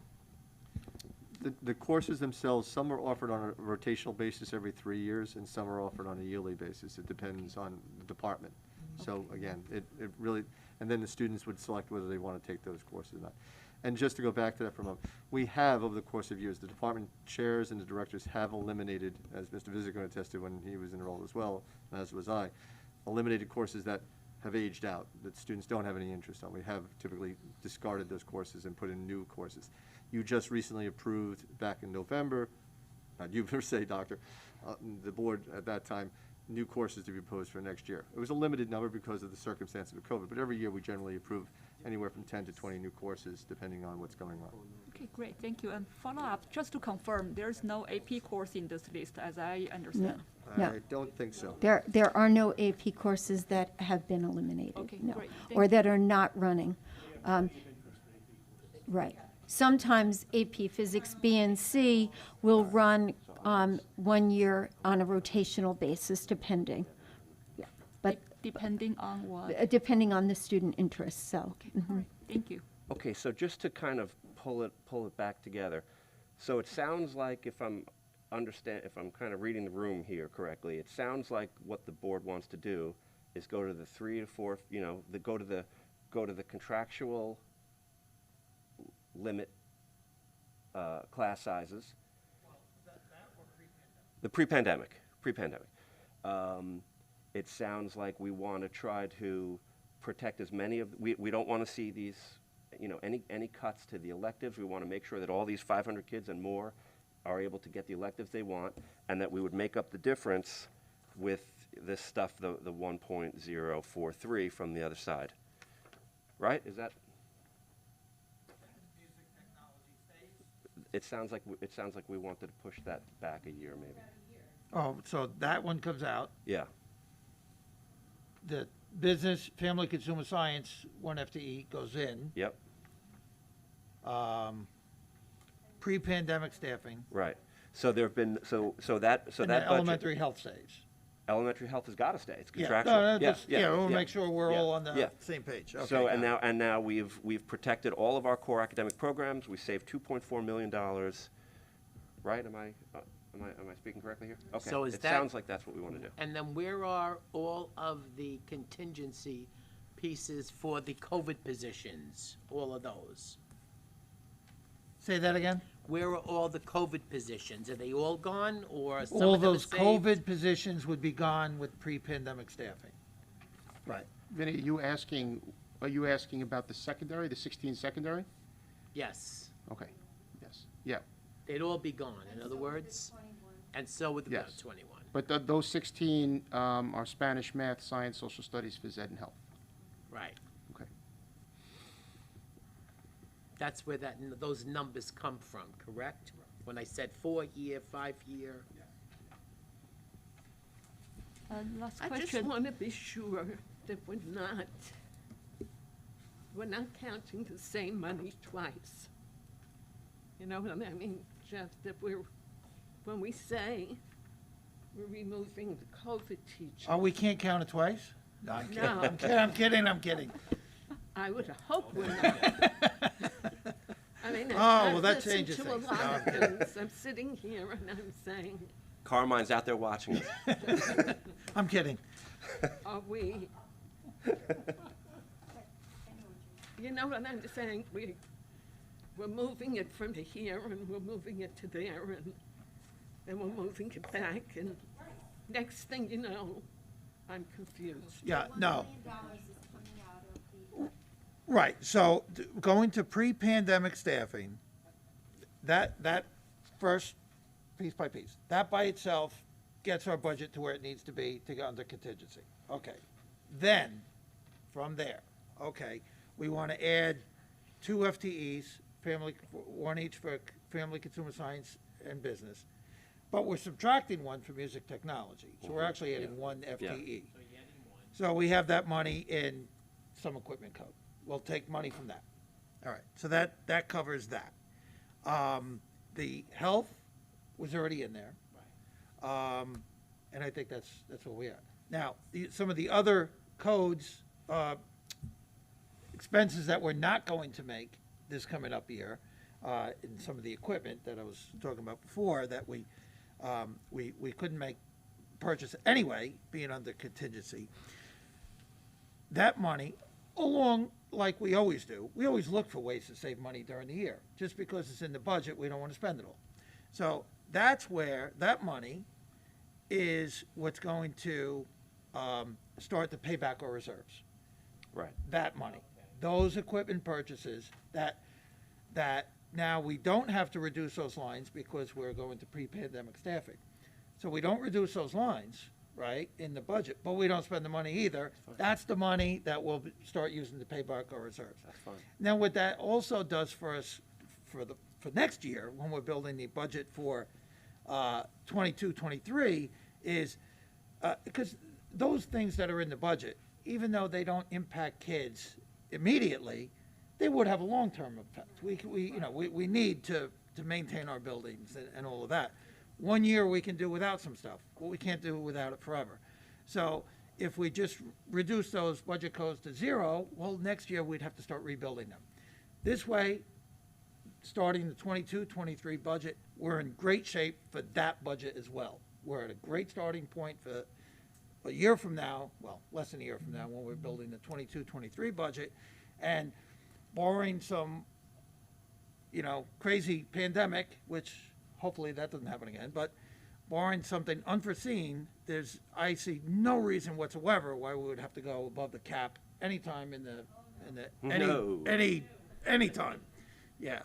The courses themselves, some are offered on a rotational basis every 3 years, and some are offered on a yearly basis. It depends on the department. So again, it really, and then the students would select whether they want to take those courses or not. And just to go back to that for a moment, we have, over the course of years, the department chairs and the directors have eliminated, as Mr. Visitor attested when he was enrolled as well, as was I, eliminated courses that have aged out, that students don't have any interest on. We have typically discarded those courses and put in new courses. You just recently approved, back in November, not you per se, Doctor, the board at that time, new courses to be proposed for next year. It was a limited number because of the circumstances of COVID, but every year we generally approve anywhere from 10 to 20 new courses, depending on what's going on. Okay, great, thank you. And follow up, just to confirm, there's no AP course in this list, as I understand. No. I don't think so. There are no AP courses that have been eliminated, Okay, no, great. or Thank that are not running. Right. Sometimes AP Physics B and C will run 1 year on a rotational basis, depending. Yeah, but Depending on what? depending on the student interest, so. Okay, all right, thank you. Okay, so just to kind of pull it back together. So it sounds like if I'm kind of reading the room here correctly, it sounds like what the board wants to do is go to the 3 to 4, go to the contractual limit class sizes. The pre-pandemic. It sounds like we want to try to protect as many of, we don't want to see these, any cuts to the electives. We want to make sure that all these 500 kids and more are able to get the electives they want, and that we would make up the difference with this stuff, the 1.043 from the other side. Right? Is that? It sounds like we wanted to push that back a year, maybe. Oh, so that one comes out. Yeah. The business, family, consumer science, 1 FTE goes in. Yep. Pre-pandemic staffing. Right. So there have been that And budget. then elementary health stays. Elementary health has got to stay. It's Yeah, contractual. no, just, we'll make sure we're yeah, all on yeah. the same page. Okay, So got it. and now we've protected all of our core academic programs. We saved $2.4 million. Right? Am I speaking correctly here? Okay. So is it that- sounds like that's what we want to do. And then where are all of the contingency pieces for the COVID positions, all of those? Say that again? Where are all the COVID positions? Are they all gone, or some All of them are those saved? COVID positions would be gone with pre-pandemic staffing. Right. Vinny, are you asking about the secondary, the 16 secondary? Yes, Okay, yes, yeah. they'd all be gone, in other words? And so would the Yes. 21. But those 16 are Spanish, math, science, social studies, phys ed, and health. Right. Okay. That's where those numbers come from, correct? When I said 4-year, 5-year? Last I just question. want to be sure that we're not counting the same money twice. You know what I mean, Jeff, that when we say we're removing the COVID teachers. Oh, we can't count it twice? No, I'm kidding. No. I'm kidding. I would hope we're not. I mean, Oh, I've well, that listened changes to a things. lot No, of I'm kidding. things. I'm sitting here and I'm saying, Carmine's out there watching us. I'm kidding. are we? You know what I'm saying? We're moving it from here and we're moving it to there and then we're moving it back and next thing you know, I'm confused. Yeah, no. Right, so going to pre-pandemic staffing, that first piece by piece, that by itself gets our budget to where it needs to be to get under contingency. Okay. Then, from there, okay, we want to add 2 FTEs, one each for family, consumer science, and business. But we're subtracting 1 for music technology, so we're actually adding 1 FTE. So we have that money in some equipment code. We'll take money from that. All right, so that covers that. The health was already in there. And I think that's what we are. Now, some of the other codes, expenses that we're not going to make this coming up year, in some of the equipment that I was talking about before, that we couldn't make purchase anyway, being under contingency. That money, along like we always do, we always look for ways to save money during the year. Just because it's in the budget, we don't want to spend it all. So that's where that money is what's going to start to pay back our reserves. Right. That money, those equipment purchases that now we don't have to reduce those lines because we're going to pre-pandemic staffing. So we don't reduce those lines, right, in the budget, but we don't spend the money either. That's the money that we'll start using to pay back our reserves. That's fine. Now, what that also does for us for next year, when we're building the budget for 22, 23, is because those things that are in the budget, even though they don't impact kids immediately, they would have a long-term effect. We need to maintain our buildings and all of that. 1 year we can do without some stuff, but we can't do without it forever. So if we just reduce those budget codes to zero, well, next year we'd have to start rebuilding them. This way, starting the 22, 23 budget, we're in great shape for that budget as well. We're at a great starting point for a year from now, well, less than a year from now, when we're building the 22, 23 budget, and barring some, crazy pandemic, which hopefully that doesn't happen again, but barring something unforeseen, I see no reason whatsoever why we would have to go above the cap anytime any time. Yeah,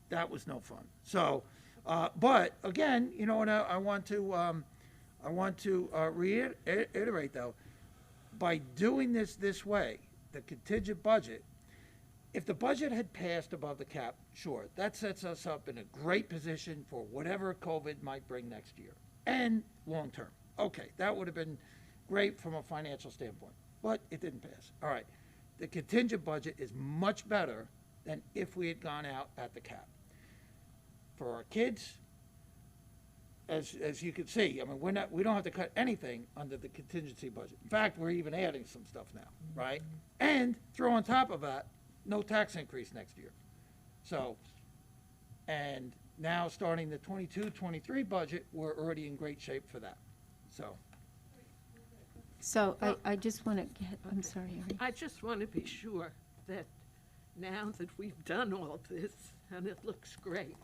that was no fun. So, but again, and I want to reiterate though, by doing this way, the contingent budget, if the budget had passed above the cap, sure, that sets us up in a great position for whatever COVID might bring next year and long term. Okay, that would have been great from a financial standpoint, but it didn't pass. All right, the contingent budget is much better than if we had gone out at the cap. For our kids, as you can see, I mean, we don't have to cut anything under the contingency budget. In fact, we're even adding some stuff now, right? And throw on top of that, no tax increase next year. So, and now starting the 22, 23 budget, we're already in great shape for that. So I just want to I'm sorry, Harry. I just want to be sure that now that we've done all this, and it looks great,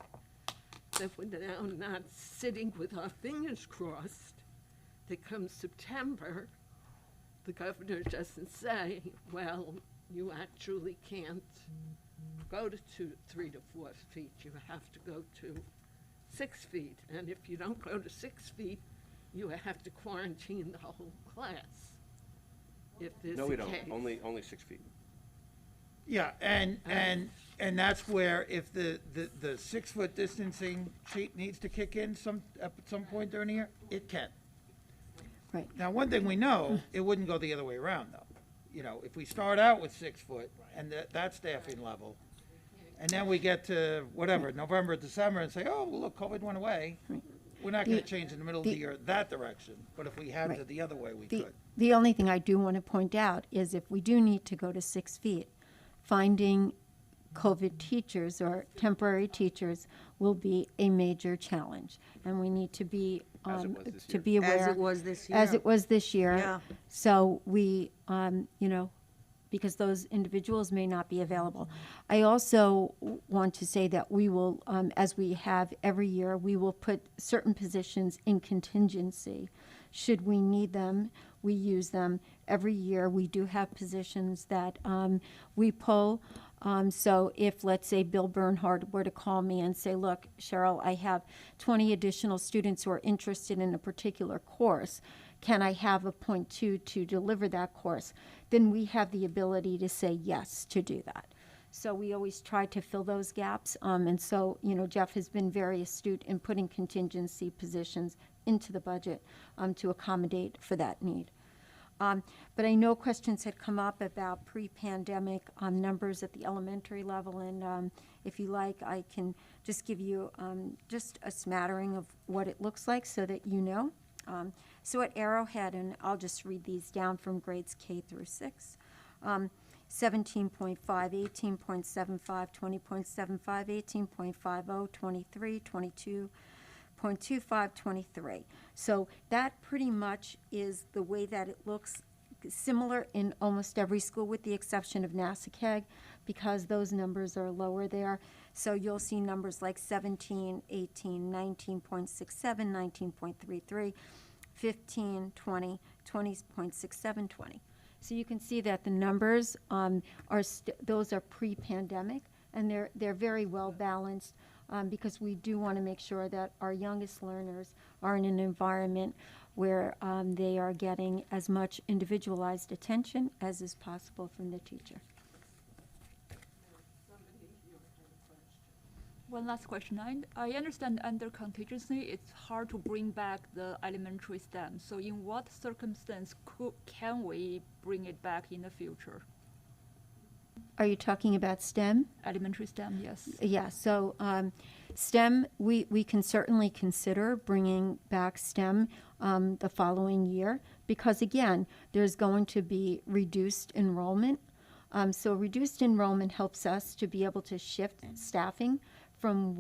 that we're now not sitting with our fingers crossed that come September, the governor doesn't say, well, you actually can't go to 3 to 4 feet. You have to go to 6 feet. And if you don't go to 6 feet, you have to quarantine the whole class. If there's No, we a don't. case. Only 6 feet. Yeah, and that's where if the 6 foot distancing sheet needs to kick in at some point during the year, it can. Right. Now, one thing we know, it wouldn't go the other way around though. If we start out with 6 foot and that staffing level, and then we get to whatever, November, December, and say, oh, well, look, COVID went away. We're not going to change in the middle of the year that direction, but if we had to the other way, we could. The only thing I do want to point out is if we do need to go to 6 feet, finding COVID teachers or temporary teachers will be a major challenge, and we need to be As it was this to year. be aware. As it was this year. As it was this year. Yeah. So we, because those individuals may not be available. I also want to say that we will, as we have every year, we will put certain positions in contingency. Should we need them, we use them. Every year, we do have positions that we pull. So if, let's say, Bill Bernhardt were to call me and say, look, Cheryl, I have 20 additional students who are interested in a particular course. Can I have a .2 to deliver that course? Then we have the ability to say yes to do that. So we always try to fill those gaps. And so, Jeff has been very astute in putting contingency positions into the budget to accommodate for that need. But I know questions had come up about pre-pandemic numbers at the elementary level, and if you like, I can just give you just a smattering of what it looks like so that you know. So at Arrowhead, and I'll just read these down from grades K through 6, 17.5, 18.75, 20.75, 18.50, 23, 22.25, 23. So that pretty much is the way that it looks, similar in almost every school with the exception of Nassau, because those numbers are lower there. So you'll see numbers like 17, 18, 19.67, 19.33, 15, 20, 20.67, 20. So you can see that the numbers those are pre-pandemic, and they're very well balanced because we do want to make sure that our youngest learners are in an environment where they are getting as much individualized attention as is possible from the teacher. One last question. I understand under contingency, it's hard to bring back the elementary STEM. So in what circumstance can we bring it back in the future? Are you talking about STEM? Elementary STEM, yes. Yeah, so STEM, we can certainly consider bringing back STEM the following year because, again, there's going to be reduced enrollment. So reduced enrollment helps us to be able to shift staffing from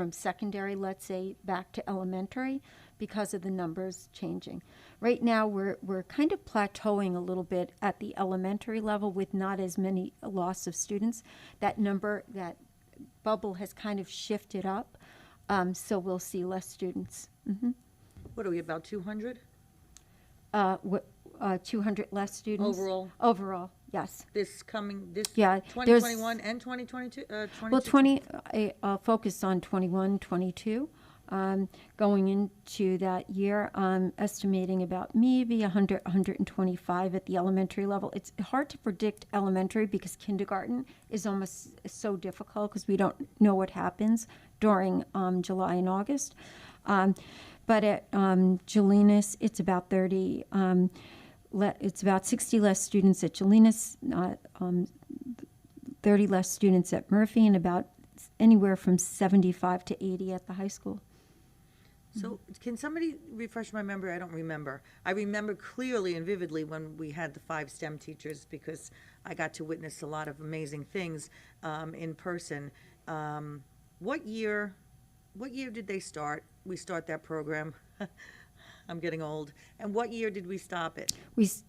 secondary, let's say, back to elementary because of the numbers changing. Right now, we're kind of plateauing a little bit at the elementary level with not as many loss of students. That bubble has kind of shifted up, so we'll see less students. Mm-hmm. What are we, about 200 200 less students. overall? Overall, yes. Yeah, 2021 and 2022? Well, focus on 21, 22. Going into that year, I'm estimating about maybe 100, 125 at the elementary level. It's hard to predict elementary because kindergarten is almost so difficult because we don't know what happens during July and August. But at Jolinas, it's about 30. It's about 60 less students at Jolinas, 30 less students at Murphy, and about anywhere from 75 to 80 at the high school. So can somebody refresh my memory? I don't remember. I remember clearly and vividly when we had the 5 STEM teachers because I got to witness a lot of amazing things in person. What year did they start? We start that program. I'm getting old. And what year did we stop it? It's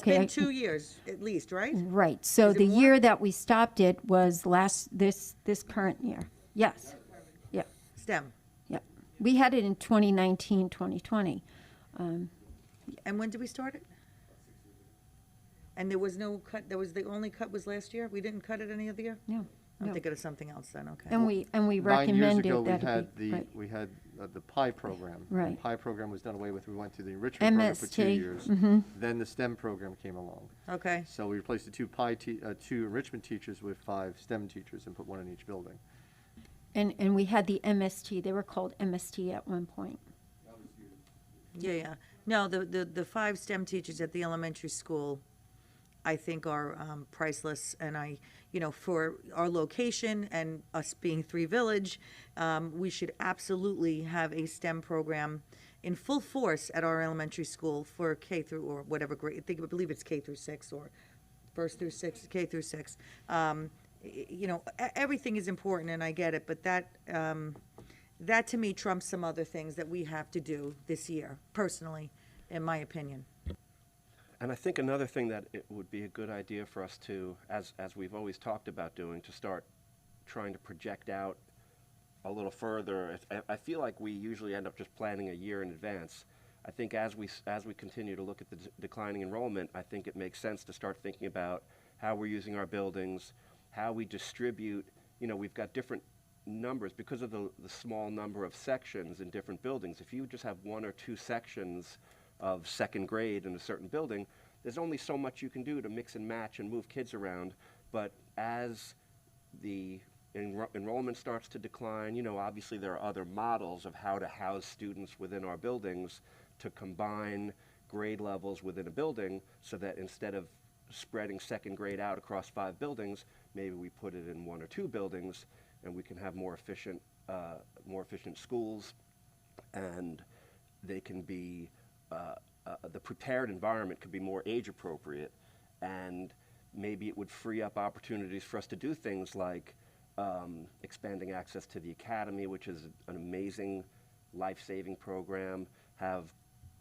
been 2 years at least, right? Right. So the year that we stopped it was this current year. Yes. Yeah. STEM. Yeah. We had it in 2019, 2020. And when did we start it? And there was no cut. The only cut was last year. We didn't cut it any other year. No. I'm thinking of something else then. Okay. And we 9 years recommended ago, that we had the PI program. Right. The PI program was done away with. We went to the enrichment program for 2 MST, years. Then the STEM program came along. Okay. So we replaced the 2 2 enrichment teachers with 5 STEM teachers and put 1 in each building. And we had the MST. They were called MST at one point. Yeah. No, the 5 STEM teachers at the elementary school, I think are priceless, and for our location and us being 3 Village, we should absolutely have a STEM program in full force at our elementary school for K through, or whatever grade, I believe it's K through 6 or 1st through 6, K through 6. Everything is important, and I get it, but that to me trumps some other things that we have to do this year, personally, in my opinion. And I think another thing that it would be a good idea for us to, as we've always talked about doing, to start trying to project out a little further. I feel like we usually end up just planning a year in advance. I think as we continue to look at the declining enrollment, I think it makes sense to start thinking about how we're using our buildings, how we distribute. We've got different numbers because of the small number of sections in different buildings. If you just have 1 or 2 sections of 2nd grade in a certain building, there's only so much you can do to mix and match and move kids around. But as the enrollment starts to decline, obviously there are other models of how to house students within our buildings to combine grade levels within a building, so that instead of spreading second grade out across 5 buildings, maybe we put it in 1 or 2 buildings, and we can have more efficient schools, and they can be, the prepared environment could be more age appropriate, and maybe it would free up opportunities for us to do things like expanding access to the academy, which is an amazing life-saving program, have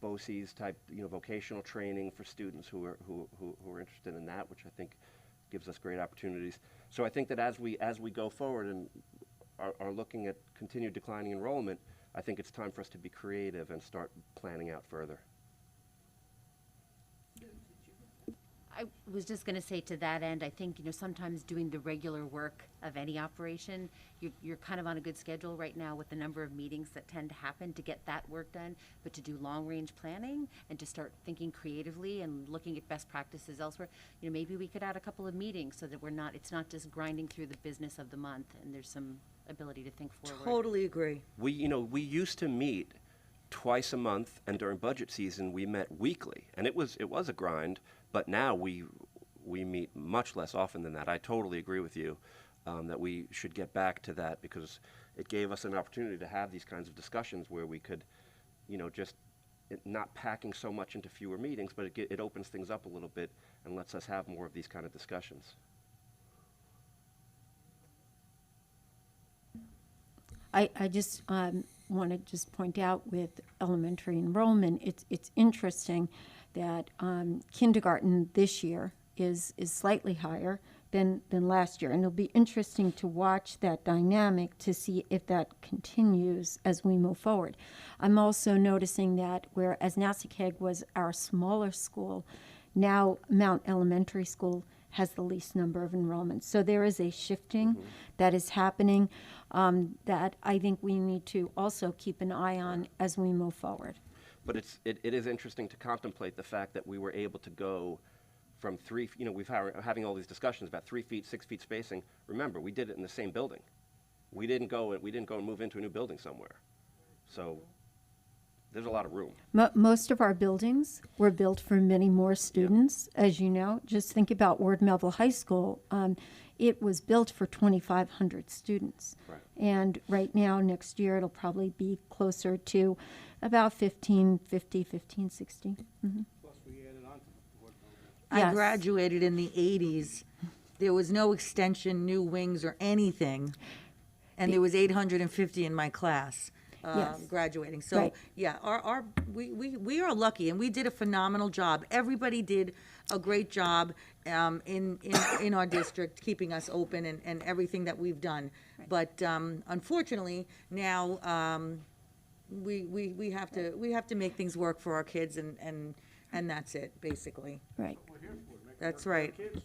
BOCES type, vocational training for students who are interested in that, which I think gives us great opportunities. So I think that as we go forward and are looking at continued declining enrollment, I think it's time for us to be creative and start planning out further. I was just going to say to that end, I think, sometimes doing the regular work of any operation, you're kind of on a good schedule right now with the number of meetings that tend to happen to get that work done, but to do long-range planning and to start thinking creatively and looking at best practices elsewhere, maybe we could add a couple of meetings so that it's not just grinding through the business of the month, and there's some ability to think forward. Totally agree. We used to meet twice a month, and during budget season, we met weekly, and it was a grind. But now we meet much less often than that. I totally agree with you that we should get back to that, because it gave us an opportunity to have these kinds of discussions where we could, just not packing so much into fewer meetings, but it opens things up a little bit and lets us have more of these kind of discussions. I just want to just point out with elementary enrollment, it's interesting that kindergarten this year is slightly higher than last year. And it'll be interesting to watch that dynamic to see if that continues as we move forward. I'm also noticing that whereas Nassau was our smaller school, now Mount Elementary School has the least number of enrollments. So there is a shifting that is happening that I think we need to also keep an eye on as we move forward. But it is interesting to contemplate the fact that we were able to go from we've having all these discussions about 3 feet, 6 feet spacing. Remember, we did it in the same building. We didn't go and move into a new building somewhere. So there's a lot of room. Most of our buildings were built for many more students, as you know. Just think about Ward Melville High School. It was built for 2,500 students. Right. And right now, next year, it'll probably be closer to about 1550, 1560. Mm-hmm. Plus, we added on to the board program. I Yes. graduated in the 80s. There was no extension, new wings, or anything. And there was 850 in my class Yes. graduating. So, Right. yeah, we are lucky, and we did a phenomenal job. Everybody did a great job in our district, keeping us open and everything that we've done. But unfortunately, now we have to make things work for our kids, and that's it, basically. Right. We're here for it, make it That's work for our right. kids. And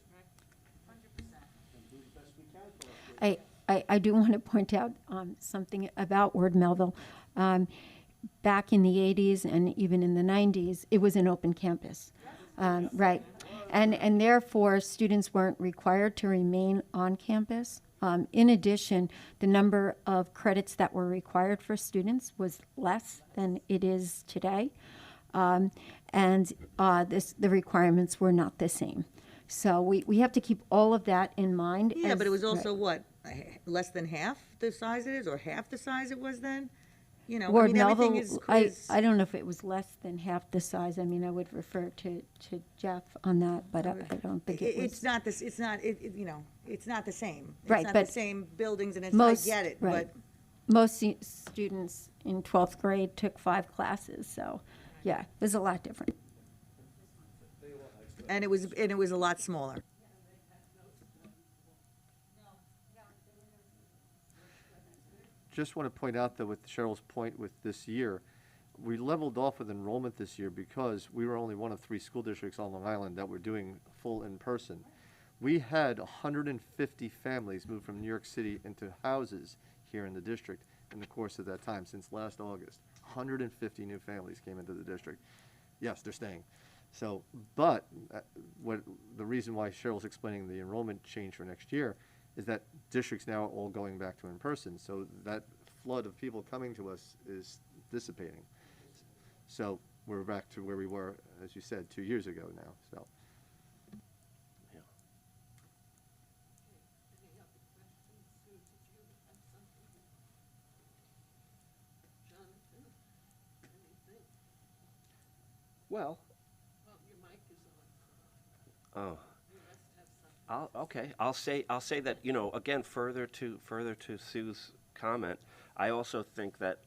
do the best we can for our kids. I do want to point out something about Ward Melville. Back in the 80s and even in the 90s, it was an open campus. Right. And therefore, students weren't required to remain on campus. In addition, the number of credits that were required for students was less than it is today. And the requirements were not the same. So we have to keep all of that in mind. Yeah, but it was right. also, what, less than half the size it is, or half the size it was then? You know, I Ward mean, everything Melville, is. I don't know if it was less than half the size. I mean, I would refer to Jeff on that, but I don't think it was. It's not this, it's not, you know, it's not the same. Right, It's not but the same buildings, and I most- get it, right. but. Most students in 12th grade took 5 classes, so, yeah, it was a lot different. And it was a lot smaller. Just want to point out that with Cheryl's point with this year, we leveled off with enrollment this year because we were only one of 3 school districts on Long Island that were doing full in-person. We had 150 families move from New York City into houses here in the district in the course of that time, since last August. 150 new families came into the district. Yes, they're staying. So, but what the reason why Cheryl's explaining the enrollment change for next year is that districts now are all going back to in-person. So that flood of people coming to us is dissipating. So we're back to where we were, as you said, 2 years ago now, so. Well. Oh. I'll say that, you know, again, further to Sue's comment, I also think that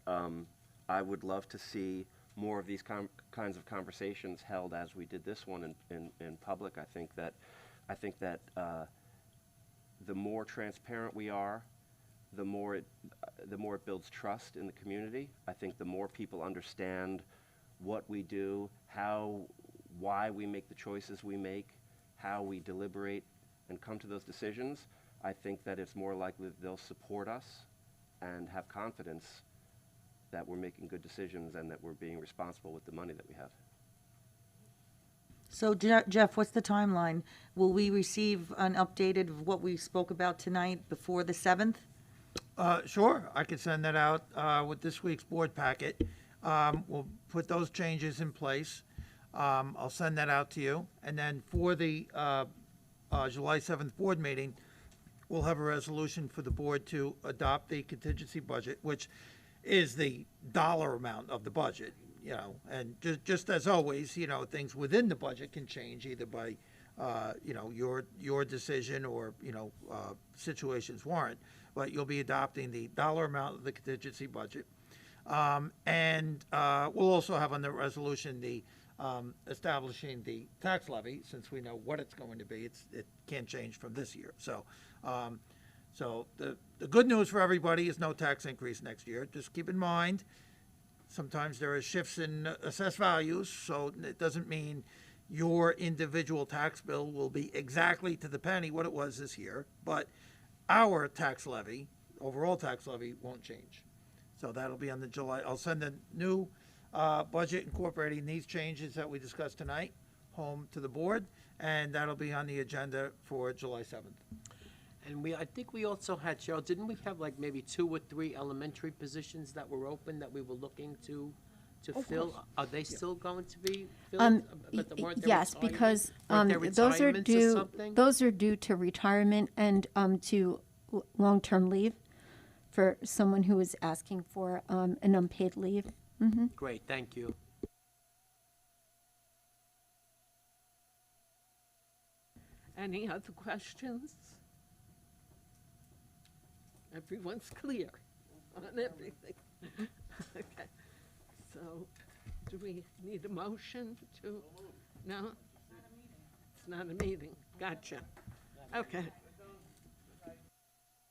I would love to see more of these kinds of conversations held as we did this one in public. I think that the more transparent we are, the more it builds trust in the community. I think the more people understand what we do, why we make the choices we make, how we deliberate and come to those decisions, I think that it's more likely that they'll support us and have confidence that we're making good decisions and that we're being responsible with the money that we have. So Jeff, what's the timeline? Will we receive an updated of what we spoke about tonight before the 7th? Sure, I could send that out with this week's board packet. We'll put those changes in place. I'll send that out to you. And then for the July 7th board meeting, we'll have a resolution for the board to adopt the contingency budget, which is the dollar amount of the budget, you know. And just as always, you know, things within the budget can change either by, you know, your decision or, you know, situations warrant. But you'll be adopting the dollar amount of the contingency budget. And we'll also have on the resolution the establishing the tax levy, since we know what it's going to be. It can't change from this year. So the good news for everybody is no tax increase next year. Just keep in mind, sometimes there are shifts in assessed values, so it doesn't mean your individual tax bill will be exactly to the penny what it was this year, but our tax levy, overall tax levy, won't change. So that'll be on the July. I'll send the new budget incorporating these changes that we discussed tonight home to the board, and that'll be on the agenda for July 7th. And I think we also had, Cheryl, didn't we have like maybe 2 or 3 elementary positions that were open that we were looking to fill? Are they still going to be filled? But weren't there Yes, retirement- because weren't there those are retirements or due, something? those are due to retirement and to long-term leave for someone who is asking for an unpaid leave. Great, thank you. Any other questions? Everyone's clear on everything. Okay, so do we need a motion to? No? It's not a meeting. Gotcha. Okay.